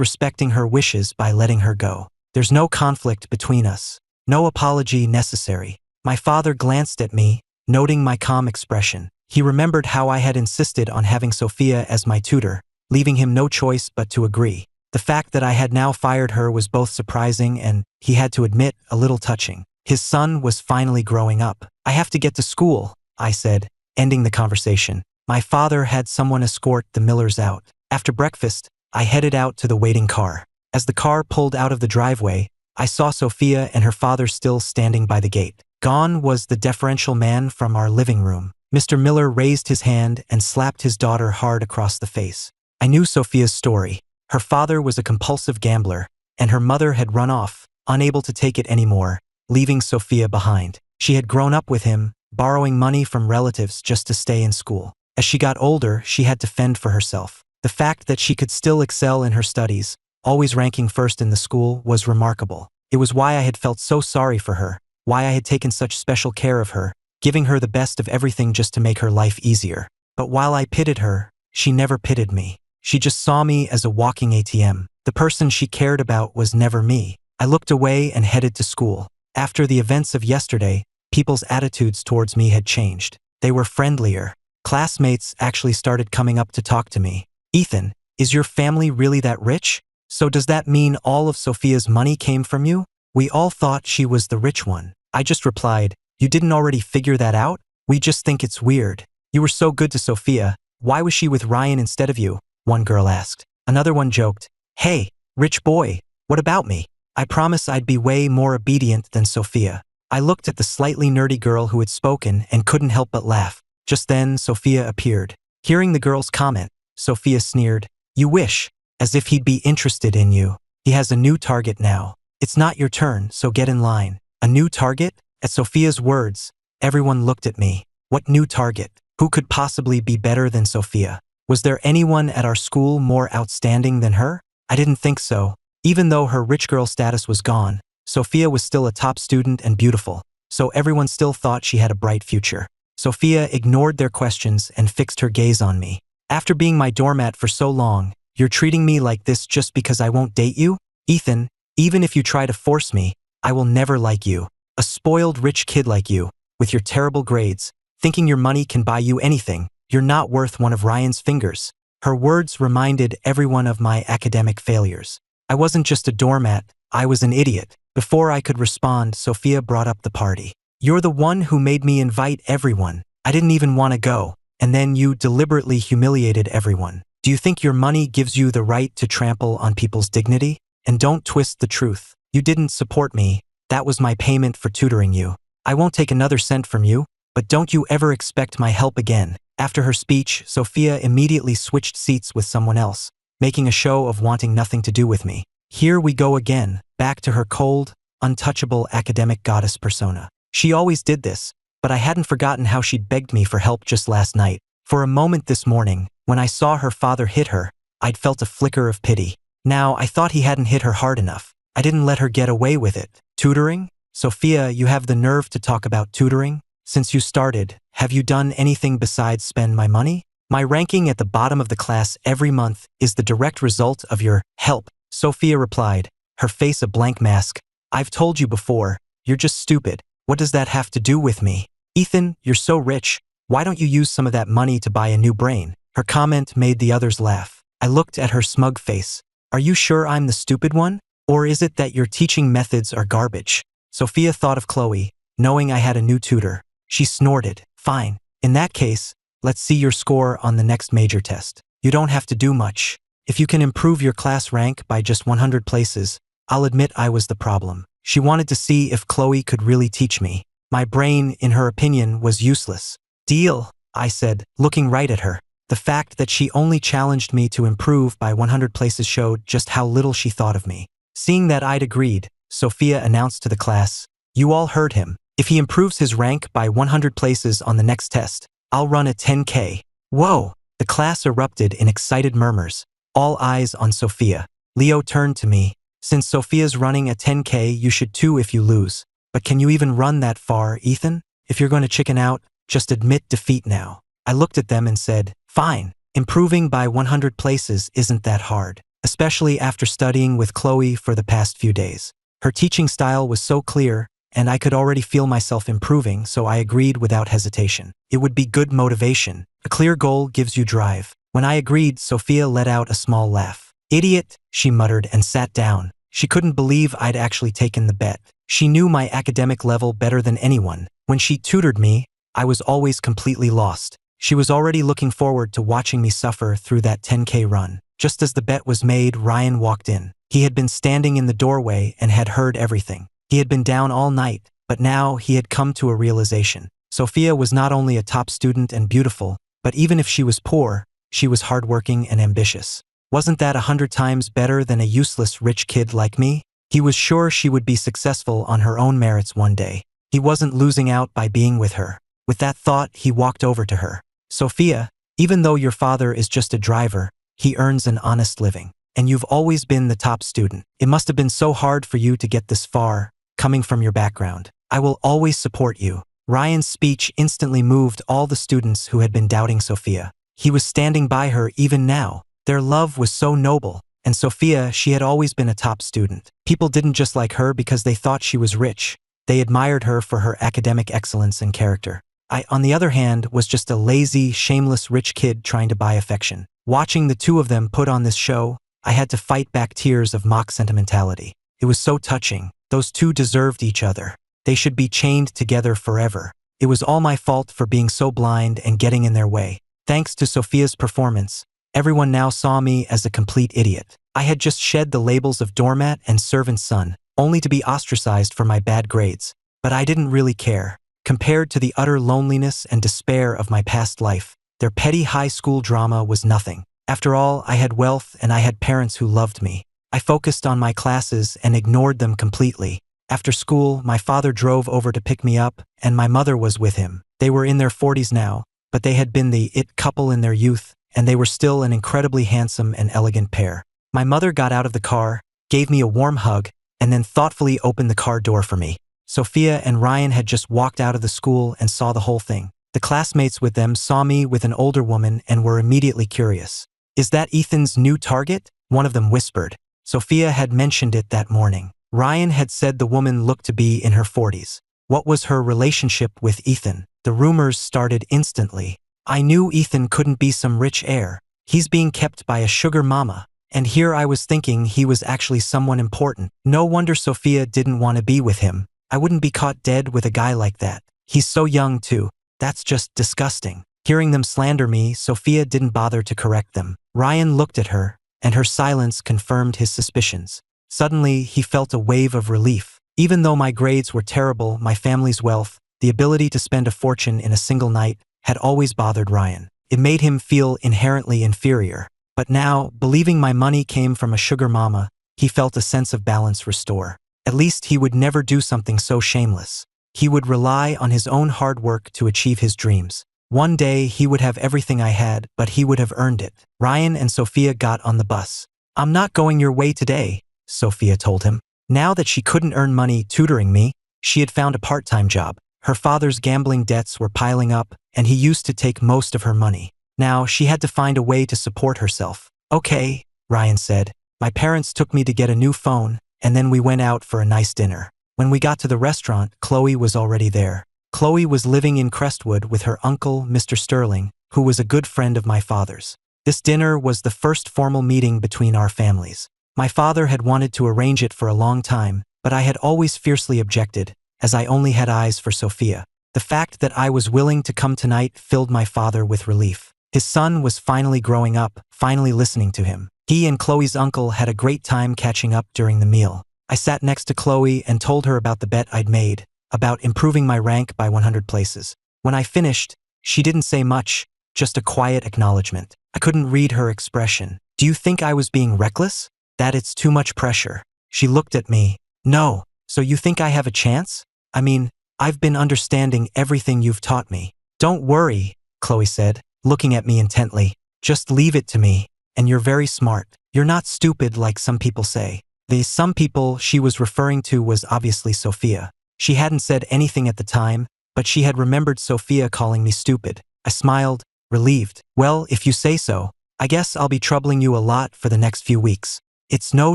respecting her wishes by letting her go. There's no conflict between us. No apology necessary. My father glanced at me, noting my calm expression. He remembered how I had insisted on having Sophia as my tutor, leaving him no choice but to agree. The fact that I had now fired her was both surprising and, he had to admit, a little touching. His son was finally growing up. I have to get to school, I said, ending the conversation. My father had someone escort the Millers out. After breakfast, I headed out to the waiting car. As the car pulled out of the driveway, I saw Sophia and her father still standing by the gate. Gone was the deferential man from our living room. Mr. Miller raised his hand and slapped his daughter hard across the face. I knew Sophia's story. Her father was a compulsive gambler, and her mother had run off, unable to take it anymore, leaving Sophia behind. She had grown up with him, borrowing money from relatives just to stay in school. As she got older, she had to fend for herself. The fact that she could still excel in her studies, always ranking first in the school, was remarkable. It was why I had felt so sorry for her, why I had taken such special care of her, giving her the best of everything just to make her life easier. But while I pitied her, she never pitied me. She just saw me as a walking ATM. The person she cared about was never me. I looked away and headed to school. After the events of yesterday, people's attitudes towards me had changed. They were friendlier. Classmates actually started coming up to talk to me. Ethan, is your family really that rich? So does that mean all of Sophia's money came from you? We all thought she was the rich one. I just replied, you didn't already figure that out? We just think it's weird. You were so good to Sophia. Why was she with Ryan instead of you? One girl asked. Another one joked, hey, rich boy, what about me? I promise I'd be way more obedient than Sophia. I looked at the slightly nerdy girl who had spoken and couldn't help but laugh. Just then, Sophia appeared. Hearing the girl's comment, Sophia sneered, you wish, as if he'd be interested in you. He has a new target now. It's not your turn, so get in line. A new target? At Sophia's words, everyone looked at me. What new target? Who could possibly be better than Sophia? Was there anyone at our school more outstanding than her? I didn't think so. Even though her rich girl status was gone, Sophia was still a top student and beautiful, so everyone still thought she had a bright future. Sophia ignored their questions and fixed her gaze on me. After being my doormat for so long, you're treating me like this just because I won't date you? Ethan, even if you try to force me, I will never like you. A spoiled rich kid like you, with your terrible grades, thinking your money can buy you anything, you're not worth one of Ryan's fingers. Her words reminded everyone of my academic failures. I wasn't just a doormat, I was an idiot. Before I could respond, Sophia brought up the party. You're the one who made me invite everyone. I didn't even want to go. And then you deliberately humiliated everyone. Do you think your money gives you the right to trample on people's dignity? And don't twist the truth. You didn't support me. That was my payment for tutoring you. I won't take another cent from you, but don't you ever expect my help again. After her speech, Sophia immediately switched seats with someone else, making a show of wanting nothing to do with me. Here we go again, back to her cold, untouchable academic goddess persona. She always did this, but I hadn't forgotten how she'd begged me for help just last night. For a moment this morning, when I saw her father hit her, I'd felt a flicker of pity. Now, I thought he hadn't hit her hard enough. I didn't let her get away with it. Tutoring? Sophia, you have the nerve to talk about tutoring? Since you started, have you done anything besides spend my money? My ranking at the bottom of the class every month is the direct result of your help, Sophia replied, her face a blank mask. I've told you before, you're just stupid. What does that have to do with me? Ethan, you're so rich. Why don't you use some of that money to buy a new brain? Her comment made the others laugh. I looked at her smug face. Are you sure I'm the stupid one? Or is it that your teaching methods are garbage? Sophia thought of Chloe, knowing I had a new tutor. She snorted. Fine. In that case, let's see your score on the next major test. You don't have to do much. If you can improve your class rank by just 100 places, I'll admit I was the problem. She wanted to see if Chloe could really teach me. My brain, in her opinion, was useless. Deal, I said, looking right at her. The fact that she only challenged me to improve by 100 places showed just how little she thought of me. Seeing that I'd agreed, Sophia announced to the class, you all heard him. If he improves his rank by 100 places on the next test, I'll run a 10K. Whoa! The class erupted in excited murmurs. All eyes on Sophia. Leo turned to me. Since Sophia's running a 10K, you should too if you lose. But can you even run that far, Ethan? If you're going to chicken out, just admit defeat now. I looked at them and said, fine. Improving by 100 places isn't that hard, especially after studying with Chloe for the past few days. Her teaching style was so clear, and I could already feel myself improving, so I agreed without hesitation. It would be good motivation. A clear goal gives you drive. When I agreed, Sophia let out a small laugh. Idiot, she muttered and sat down. She couldn't believe I'd actually taken the bet. She knew my academic level better than anyone. When she tutored me, I was always completely lost. She was already looking forward to watching me suffer through that 10K run. Just as the bet was made, Ryan walked in. He had been standing in the doorway and had heard everything. He had been down all night, but now he had come to a realization. Sophia was not only a top student and beautiful, but even if she was poor, she was hardworking and ambitious. Wasn't that 100 times better than a useless rich kid like me? He was sure she would be successful on her own merits one day. He wasn't losing out by being with her. With that thought, he walked over to her. Sophia, even though your father is just a driver, he earns an honest living. And you've always been the top student. It must have been so hard for you to get this far, coming from your background. I will always support you. Ryan's speech instantly moved all the students who had been doubting Sophia. He was standing by her even now. Their love was so noble. And Sophia, she had always been a top student. People didn't just like her because they thought she was rich. They admired her for her academic excellence and character. I, on the other hand, was just a lazy, shameless rich kid trying to buy affection. Watching the two of them put on this show, I had to fight back tears of mock sentimentality. It was so touching. Those two deserved each other. They should be chained together forever. It was all my fault for being so blind and getting in their way. Thanks to Sophia's performance, everyone now saw me as a complete idiot. I had just shed the labels of doormat and servant son, only to be ostracized for my bad grades. But I didn't really care. Compared to the utter loneliness and despair of my past life, their petty high school drama was nothing. After all, I had wealth and I had parents who loved me. I focused on my classes and ignored them completely. After school, my father drove over to pick me up, and my mother was with him. They were in their 40s now, but they had been the it couple in their youth, and they were still an incredibly handsome and elegant pair. My mother got out of the car, gave me a warm hug, and then thoughtfully opened the car door for me. Sophia and Ryan had just walked out of the school and saw the whole thing. The classmates with them saw me with an older woman and were immediately curious. "Is that Ethan's new target?" one of them whispered. Sophia had mentioned it that morning. Ryan had said the woman looked to be in her 40s. What was her relationship with Ethan? The rumors started instantly. I knew Ethan couldn't be some rich heir. He's being kept by a sugar mama. And here I was thinking he was actually someone important. No wonder Sophia didn't want to be with him. I wouldn't be caught dead with a guy like that. He's so young too. That's just disgusting. Hearing them slander me, Sophia didn't bother to correct them. Ryan looked at her, and her silence confirmed his suspicions. Suddenly, he felt a wave of relief. Even though my grades were terrible, my family's wealth, the ability to spend a fortune in a single night, had always bothered Ryan. It made him feel inherently inferior. But now, believing my money came from a sugar mama, he felt a sense of balance restore. At least he would never do something so shameless. He would rely on his own hard work to achieve his dreams. One day, he would have everything I had, but he would have earned it. Ryan and Sophia got on the bus. "I'm not going your way today," Sophia told him. Now that she couldn't earn money tutoring me, she had found a part-time job. Her father's gambling debts were piling up, and he used to take most of her money. Now she had to find a way to support herself. "Okay," Ryan said. "My parents took me to get a new phone, and then we went out for a nice dinner. When we got to the restaurant, Chloe was already there. Chloe was living in Crestwood with her uncle, Mr. Sterling, who was a good friend of my father's. This dinner was the first formal meeting between our families. My father had wanted to arrange it for a long time, but I had always fiercely objected, as I only had eyes for Sophia. The fact that I was willing to come tonight filled my father with relief. His son was finally growing up, finally listening to him. He and Chloe's uncle had a great time catching up during the meal. I sat next to Chloe and told her about the bet I'd made, about improving my rank by 100 places. When I finished, she didn't say much, just a quiet acknowledgement. I couldn't read her expression. "Do you think I was being reckless? That it's too much pressure." She looked at me. "No. So you think I have a chance? I mean, I've been understanding everything you've taught me." "Don't worry," Chloe said, looking at me intently. "Just leave it to me. And you're very smart. You're not stupid like some people say." The some people she was referring to was obviously Sophia. She hadn't said anything at the time, but she had remembered Sophia calling me stupid. I smiled, relieved. "Well, if you say so, I guess I'll be troubling you a lot for the next few weeks." "It's no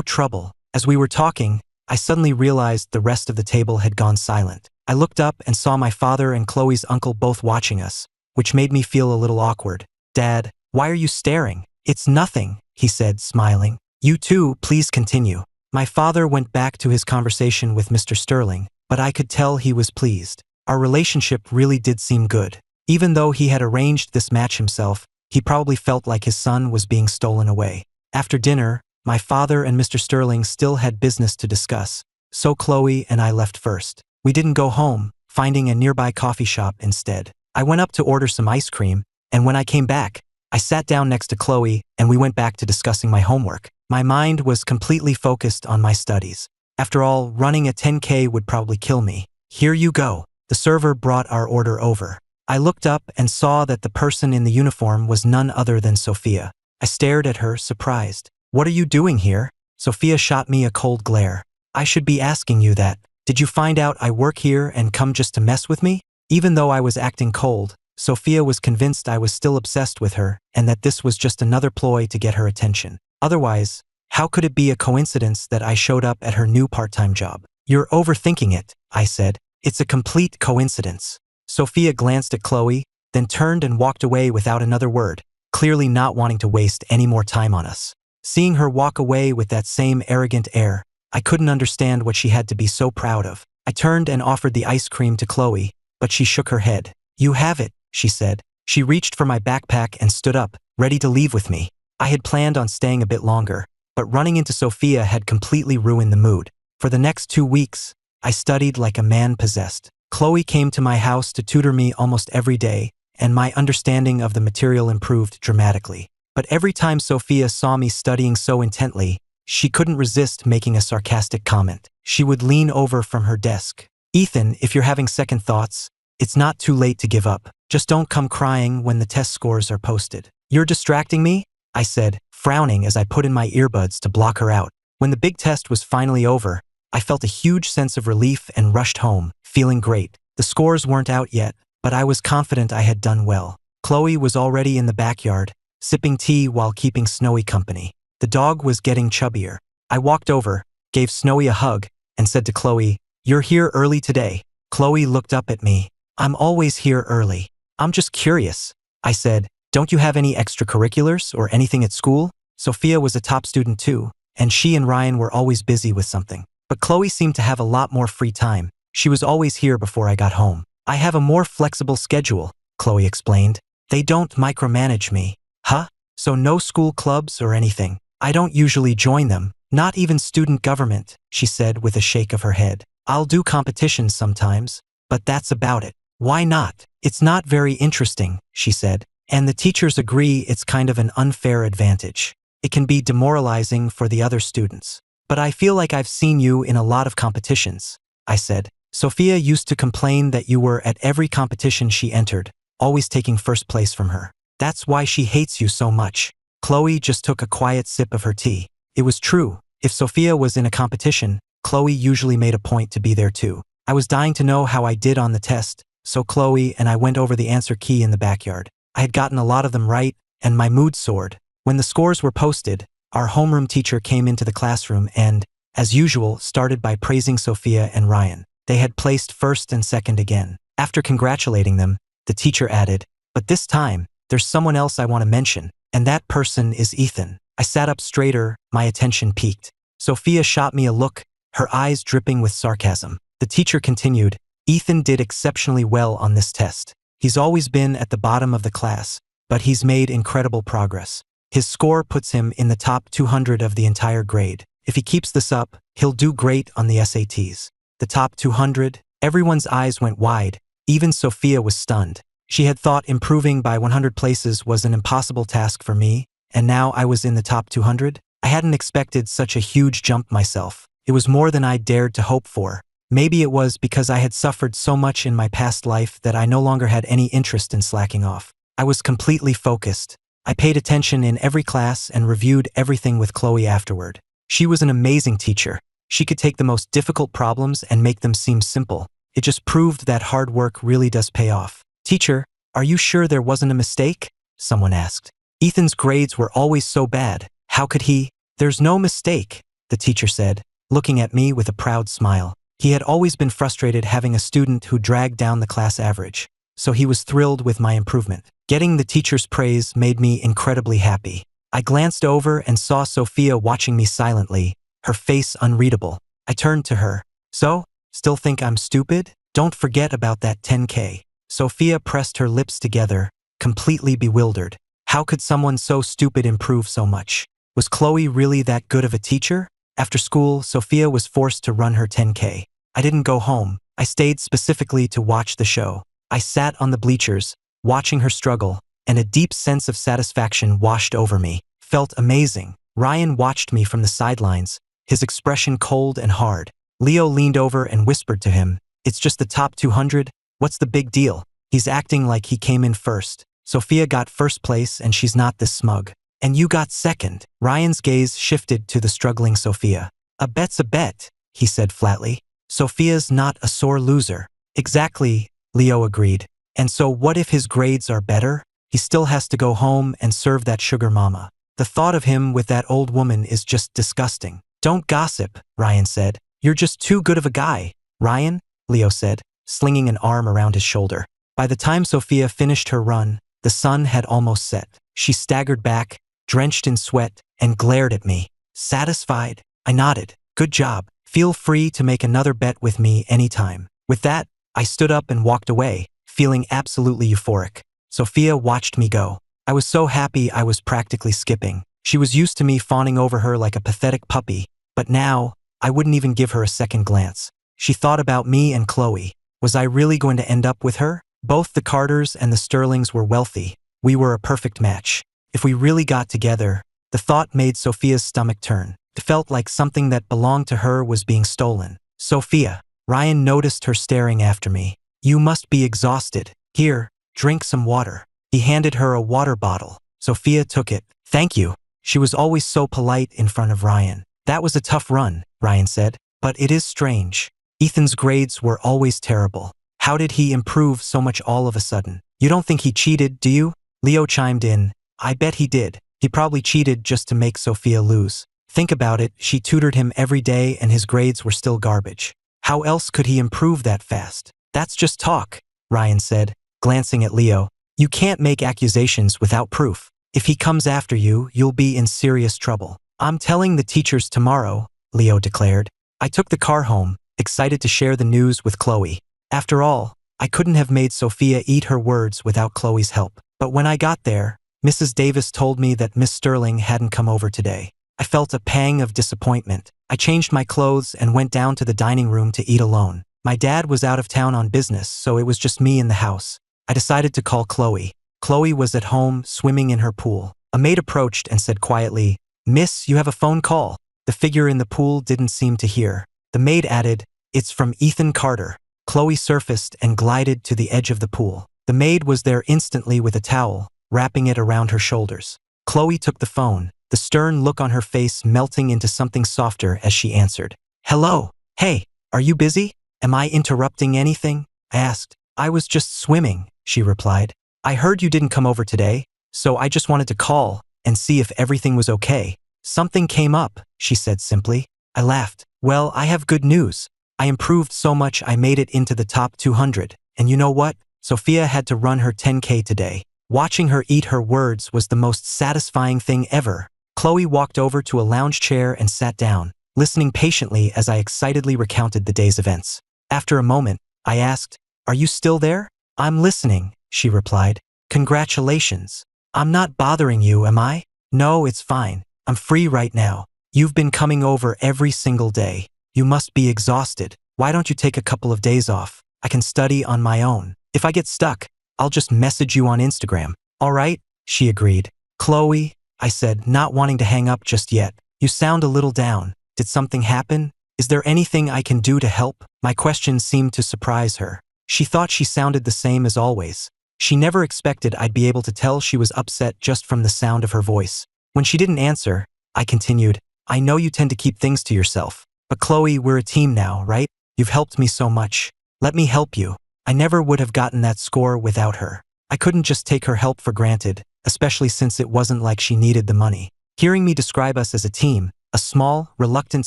trouble." As we were talking, I suddenly realized the rest of the table had gone silent. I looked up and saw my father and Chloe's uncle both watching us, which made me feel a little awkward. "Dad, why are you staring?" "It's nothing," he said, smiling. "You too, please continue." My father went back to his conversation with Mr. Sterling, but I could tell he was pleased. Our relationship really did seem good. Even though he had arranged this match himself, he probably felt like his son was being stolen away. After dinner, my father and Mr. Sterling still had business to discuss, so Chloe and I left first. We didn't go home, finding a nearby coffee shop instead. I went up to order some ice cream, and when I came back, I sat down next to Chloe and we went back to discussing my homework. My mind was completely focused on my studies. After all, running a 10K would probably kill me. "Here you go." The server brought our order over. I looked up and saw that the person in the uniform was none other than Sophia. I stared at her, surprised. "What are you doing here?" Sophia shot me a cold glare. "I should be asking you that. Did you find out I work here and come just to mess with me?" Even though I was acting cold, Sophia was convinced I was still obsessed with her and that this was just another ploy to get her attention. Otherwise, how could it be a coincidence that I showed up at her new part-time job? "You're overthinking it," I said. "It's a complete coincidence." Sophia glanced at Chloe, then turned and walked away without another word, clearly not wanting to waste any more time on us. Seeing her walk away with that same arrogant air, I couldn't understand what she had to be so proud of. I turned and offered the ice cream to Chloe, but she shook her head. "You have it," she said. She reached for my backpack and stood up, ready to leave with me. I had planned on staying a bit longer, but running into Sophia had completely ruined the mood. For the next 2 weeks, I studied like a man possessed. Chloe came to my house to tutor me almost every day, and my understanding of the material improved dramatically. But every time Sophia saw me studying so intently, she couldn't resist making a sarcastic comment. She would lean over from her desk. "Ethan, if you're having second thoughts, it's not too late to give up. Just don't come crying when the test scores are posted." "You're distracting me?" I said, frowning as I put in my earbuds to block her out. When the big test was finally over, I felt a huge sense of relief and rushed home, feeling great. The scores weren't out yet, but I was confident I had done well. Chloe was already in the backyard, sipping tea while keeping Snowy company. The dog was getting chubbier. I walked over, gave Snowy a hug, and said to Chloe, "You're here early today." Chloe looked up at me. "I'm always here early." "I'm just curious," I said. "Don't you have any extracurriculars or anything at school?" Sophia was a top student too, and she and Ryan were always busy with something. But Chloe seemed to have a lot more free time. She was always here before I got home. "I have a more flexible schedule," Chloe explained. "They don't micromanage me." "Huh? So no school clubs or anything?" "I don't usually join them, not even student government," she said with a shake of her head. "I'll do competitions sometimes, but that's about it." "Why not?" "It's not very interesting," she said. "And the teachers agree it's kind of an unfair advantage. It can be demoralizing for the other students." "But I feel like I've seen you in a lot of competitions," I said. "Sophia used to complain that you were at every competition she entered, always taking first place from her. That's why she hates you so much." Chloe just took a quiet sip of her tea. It was true. If Sophia was in a competition, Chloe usually made a point to be there too. I was dying to know how I did on the test, so Chloe and I went over the answer key in the backyard. I had gotten a lot of them right, and my mood soared. When the scores were posted, our homeroom teacher came into the classroom and, as usual, started by praising Sophia and Ryan. They had placed first and second again. After congratulating them, the teacher added, "But this time, there's someone else I want to mention, and that person is Ethan." I sat up straighter, my attention peaked. Sophia shot me a look, her eyes dripping with sarcasm. The teacher continued, "Ethan did exceptionally well on this test. He's always been at the bottom of the class, but he's made incredible progress. His score puts him in the top 200 of the entire grade. If he keeps this up, he'll do great on the SATs." The top 200? Everyone's eyes went wide. Even Sophia was stunned. She had thought improving by 100 places was an impossible task for me, and now I was in the top 200? I hadn't expected such a huge jump myself. It was more than I dared to hope for. Maybe it was because I had suffered so much in my past life that I no longer had any interest in slacking off. I was completely focused. I paid attention in every class and reviewed everything with Chloe afterward. She was an amazing teacher. She could take the most difficult problems and make them seem simple. It just proved that hard work really does pay off. "Teacher, are you sure there wasn't a mistake?" someone asked. "Ethan's grades were always so bad. How could he?" "There's no mistake," the teacher said, looking at me with a proud smile. He had always been frustrated having a student who dragged down the class average, so he was thrilled with my improvement. Getting the teacher's praise made me incredibly happy. I glanced over and saw Sophia watching me silently, her face unreadable. I turned to her. "So, still think I'm stupid? Don't forget about that 10K. Sophia pressed her lips together, completely bewildered. How could someone so stupid improve so much? Was Chloe really that good of a teacher? After school, Sophia was forced to run her 10K. I didn't go home. I stayed specifically to watch the show. I sat on the bleachers, watching her struggle, and a deep sense of satisfaction washed over me. Felt amazing. Ryan watched me from the sidelines, his expression cold and hard. Leo leaned over and whispered to him, "It's just the top 200. What's the big deal? He's acting like he came in first. Sophia got first place and she's not this smug. And you got second." Ryan's gaze shifted to the struggling Sophia. "A bet's a bet," he said flatly. "Sophia's not a sore loser." "Exactly," Leo agreed. "And so what if his grades are better? He still has to go home and serve that sugar mama. The thought of him with that old woman is just disgusting." "Don't gossip," Ryan said. "You're just too good of a guy." "Ryan," Leo said, slinging an arm around his shoulder. By the time Sophia finished her run, the sun had almost set. She staggered back, drenched in sweat, and glared at me. Satisfied? I nodded. Good job. Feel free to make another bet with me anytime. With that, I stood up and walked away, feeling absolutely euphoric. Sophia watched me go. I was so happy I was practically skipping. She was used to me fawning over her like a pathetic puppy, but now, I wouldn't even give her a second glance. She thought about me and Chloe. Was I really going to end up with her? Both the Carters and the Sterlings were wealthy. We were a perfect match. If we really got together, the thought made Sophia's stomach turn. It felt like something that belonged to her was being stolen. Sophia. Ryan noticed her staring after me. You must be exhausted. Here, drink some water. He handed her a water bottle. Sophia took it. Thank you. She was always so polite in front of Ryan. That was a tough run, Ryan said. But it is strange. Ethan's grades were always terrible. How did he improve so much all of a sudden? You don't think he cheated, do you? Leo chimed in. I bet he did. He probably cheated just to make Sophia lose. Think about it, she tutored him every day and his grades were still garbage. How else could he improve that fast? That's just talk, Ryan said, glancing at Leo. You can't make accusations without proof. If he comes after you, you'll be in serious trouble. I'm telling the teachers tomorrow, Leo declared. I took the car home, excited to share the news with Chloe. After all, I couldn't have made Sophia eat her words without Chloe's help. But when I got there, Mrs. Davis told me that Miss Sterling hadn't come over today. I felt a pang of disappointment. I changed my clothes and went down to the dining room to eat alone. My dad was out of town on business, so it was just me in the house. I decided to call Chloe. Chloe was at home, swimming in her pool. A maid approached and said quietly, Miss, you have a phone call. The figure in the pool didn't seem to hear. The maid added, It's from Ethan Carter. Chloe surfaced and glided to the edge of the pool. The maid was there instantly with a towel, wrapping it around her shoulders. Chloe took the phone, the stern look on her face melting into something softer as she answered. Hello. Hey, are you busy? Am I interrupting anything? I asked. I was just swimming, she replied. I heard you didn't come over today, so I just wanted to call and see if everything was okay. Something came up, she said simply. I laughed. Well, I have good news. I improved so much I made it into the top 200. And you know what? Sophia had to run her 10K today. Watching her eat her words was the most satisfying thing ever. Chloe walked over to a lounge chair and sat down, listening patiently as I excitedly recounted the day's events. After a moment, I asked, Are you still there? I'm listening, she replied. Congratulations. I'm not bothering you, am I? No, it's fine. I'm free right now. You've been coming over every single day. You must be exhausted. Why don't you take a couple of days off? I can study on my own. If I get stuck, I'll just message you on Instagram. All right, she agreed. Chloe, I said, not wanting to hang up just yet. You sound a little down. Did something happen? Is there anything I can do to help? My question seemed to surprise her. She thought she sounded the same as always. She never expected I'd be able to tell she was upset just from the sound of her voice. When she didn't answer, I continued, I know you tend to keep things to yourself. But Chloe, we're a team now, right? You've helped me so much. Let me help you. I never would have gotten that score without her. I couldn't just take her help for granted, especially since it wasn't like she needed the money. Hearing me describe us as a team, a small, reluctant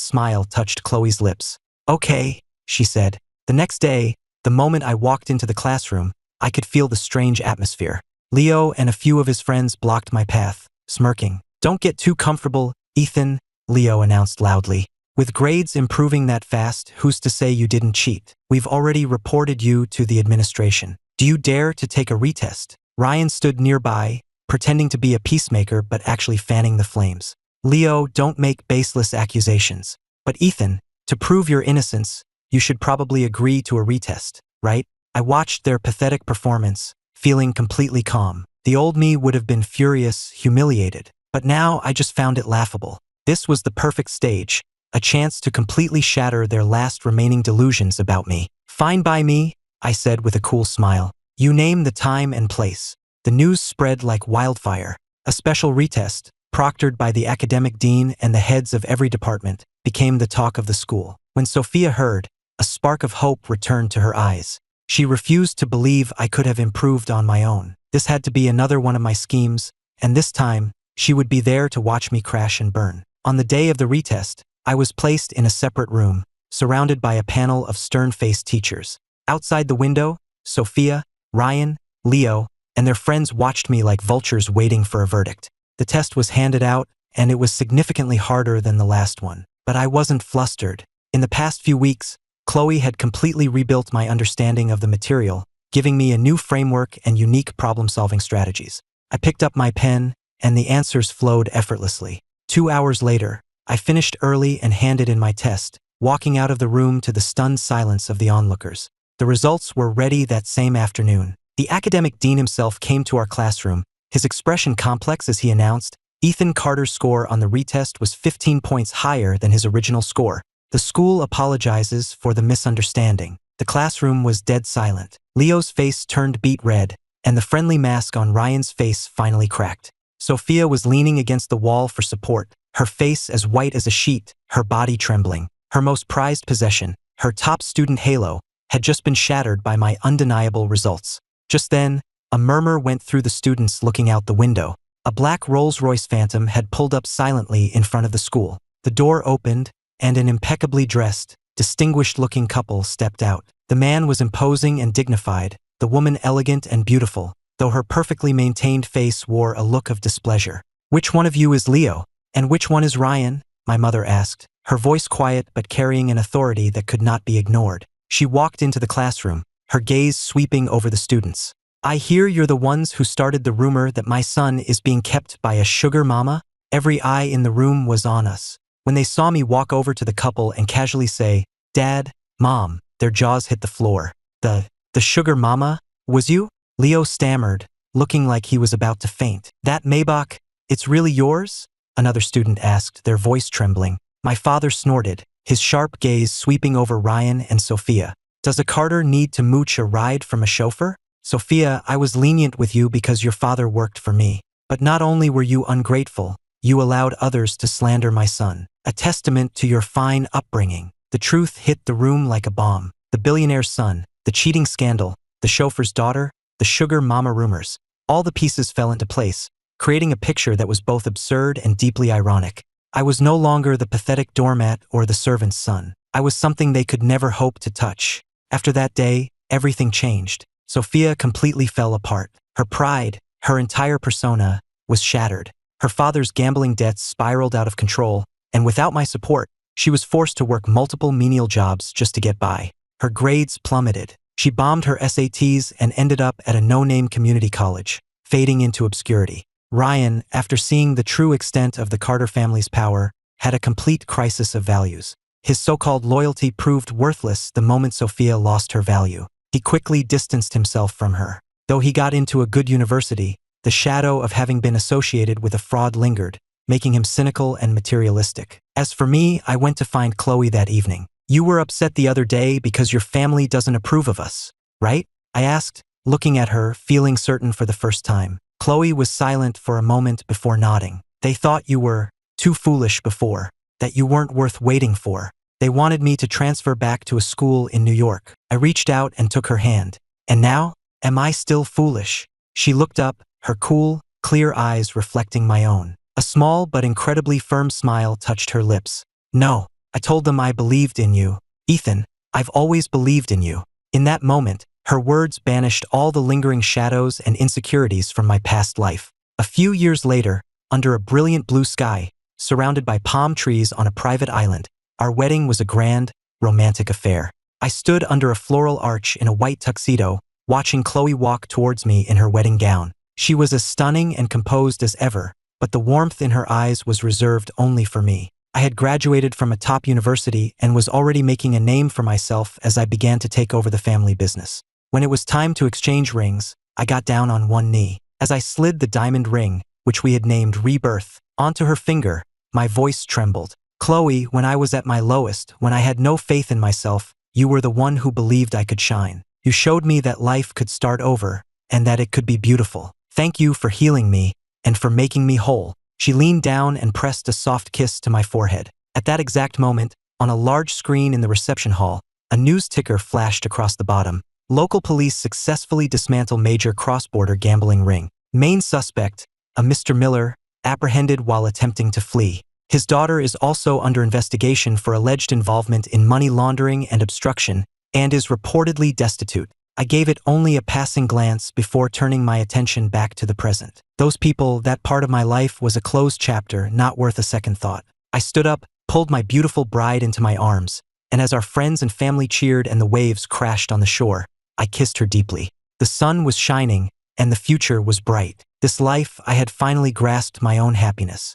smile touched Chloe's lips. Okay, she said. The next day, the moment I walked into the classroom, I could feel the strange atmosphere. Leo and a few of his friends blocked my path, smirking. Don't get too comfortable, Ethan, Leo announced loudly. With grades improving that fast, who's to say you didn't cheat? We've already reported you to the administration. Do you dare to take a retest? Ryan stood nearby, pretending to be a peacemaker but actually fanning the flames. Leo, don't make baseless accusations. But Ethan, to prove your innocence, you should probably agree to a retest, right? I watched their pathetic performance, feeling completely calm. The old me would have been furious, humiliated. But now I just found it laughable. This was the perfect stage. A chance to completely shatter their last remaining delusions about me. Fine by me, I said with a cool smile. You name the time and place. The news spread like wildfire. A special retest, proctored by the academic dean and the heads of every department, became the talk of the school. When Sophia heard, a spark of hope returned to her eyes. She refused to believe I could have improved on my own. This had to be another one of my schemes, and this time, she would be there to watch me crash and burn. On the day of the retest, I was placed in a separate room, surrounded by a panel of stern-faced teachers. Outside the window, Sophia, Ryan, Leo, and their friends watched me like vultures waiting for a verdict. The test was handed out, and it was significantly harder than the last one. But I wasn't flustered. In the past few weeks, Chloe had completely rebuilt my understanding of the material, giving me a new framework and unique problem-solving strategies. I picked up my pen, and the answers flowed effortlessly. 2 hours later, I finished early and handed in my test, walking out of the room to the stunned silence of the onlookers. The results were ready that same afternoon. The academic dean himself came to our classroom, his expression complex as he announced, Ethan Carter's score on the retest was 15 points higher than his original score. The school apologizes for the misunderstanding. The classroom was dead silent. Leo's face turned beet red, and the friendly mask on Ryan's face finally cracked. Sophia was leaning against the wall for support, her face as white as a sheet, her body trembling. Her most prized possession, her top student halo, had just been shattered by my undeniable results. Just then, a murmur went through the students looking out the window. A black Rolls-Royce Phantom had pulled up silently in front of the school. The door opened, and an impeccably dressed, distinguished-looking couple stepped out. The man was imposing and dignified, the woman elegant and beautiful, though her perfectly maintained face wore a look of displeasure. "Which one of you is Leo, and which one is Ryan?" my mother asked, her voice quiet but carrying an authority that could not be ignored. She walked into the classroom, her gaze sweeping over the students. "I hear you're the ones who started the rumor that my son is being kept by a sugar mama?" Every eye in the room was on us. When they saw me walk over to the couple and casually say, "Dad, Mom," their jaws hit the floor. The sugar mama? Was you?" Leo stammered, looking like he was about to faint. "That Maybach, it's really yours?" another student asked, their voice trembling. My father snorted, his sharp gaze sweeping over Ryan and Sophia. "Does a Carter need to mooch a ride from a chauffeur?" "Sophia, I was lenient with you because your father worked for me. But not only were you ungrateful, you allowed others to slander my son. A testament to your fine upbringing." The truth hit the room like a bomb. The billionaire's son, the cheating scandal, the chauffeur's daughter, the sugar mama rumors. All the pieces fell into place, creating a picture that was both absurd and deeply ironic. I was no longer the pathetic doormat or the servant's son. I was something they could never hope to touch. After that day, everything changed. Sophia completely fell apart. Her pride, her entire persona, was shattered. Her father's gambling debts spiraled out of control, and without my support, she was forced to work multiple menial jobs just to get by. Her grades plummeted. She bombed her SATs and ended up at a no-name community college, fading into obscurity. Ryan, after seeing the true extent of the Carter family's power, had a complete crisis of values. His so-called loyalty proved worthless the moment Sophia lost her value. He quickly distanced himself from her. Though he got into a good university, the shadow of having been associated with a fraud lingered, making him cynical and materialistic. As for me, I went to find Chloe that evening. "You were upset the other day because your family doesn't approve of us, right?" I asked, looking at her, feeling certain for the first time. Chloe was silent for a moment before nodding. "They thought you were too foolish before, that you weren't worth waiting for. They wanted me to transfer back to a school in New York." I reached out and took her hand. "And now, am I still foolish?" She looked up, her cool, clear eyes reflecting my own. A small but incredibly firm smile touched her lips. "No, I told them I believed in you. Ethan, I've always believed in you." In that moment, her words banished all the lingering shadows and insecurities from my past life. A few years later, under a brilliant blue sky, surrounded by palm trees on a private island, our wedding was a grand, romantic affair. I stood under a floral arch in a white tuxedo, watching Chloe walk towards me in her wedding gown. She was as stunning and composed as ever, but the warmth in her eyes was reserved only for me. I had graduated from a top university and was already making a name for myself as I began to take over the family business. When it was time to exchange rings, I got down on one knee. As I slid the diamond ring, which we had named Rebirth, onto her finger, my voice trembled. "Chloe, when I was at my lowest, when I had no faith in myself, you were the one who believed I could shine. You showed me that life could start over, and that it could be beautiful. Thank you for healing me, and for making me whole." She leaned down and pressed a soft kiss to my forehead. At that exact moment, on a large screen in the reception hall, a news ticker flashed across the bottom. "Local police successfully dismantle major cross-border gambling ring. Main suspect, a Mr. Miller, apprehended while attempting to flee. His daughter is also under investigation for alleged involvement in money laundering and obstruction, and is reportedly destitute." I gave it only a passing glance before turning my attention back to the present. Those people, that part of my life was a closed chapter, not worth a second thought. I stood up, pulled my beautiful bride into my arms, and as our friends and family cheered and the waves crashed on the shore, I kissed her deeply. The sun was shining, and the future was bright. This life, I had finally grasped my own happiness.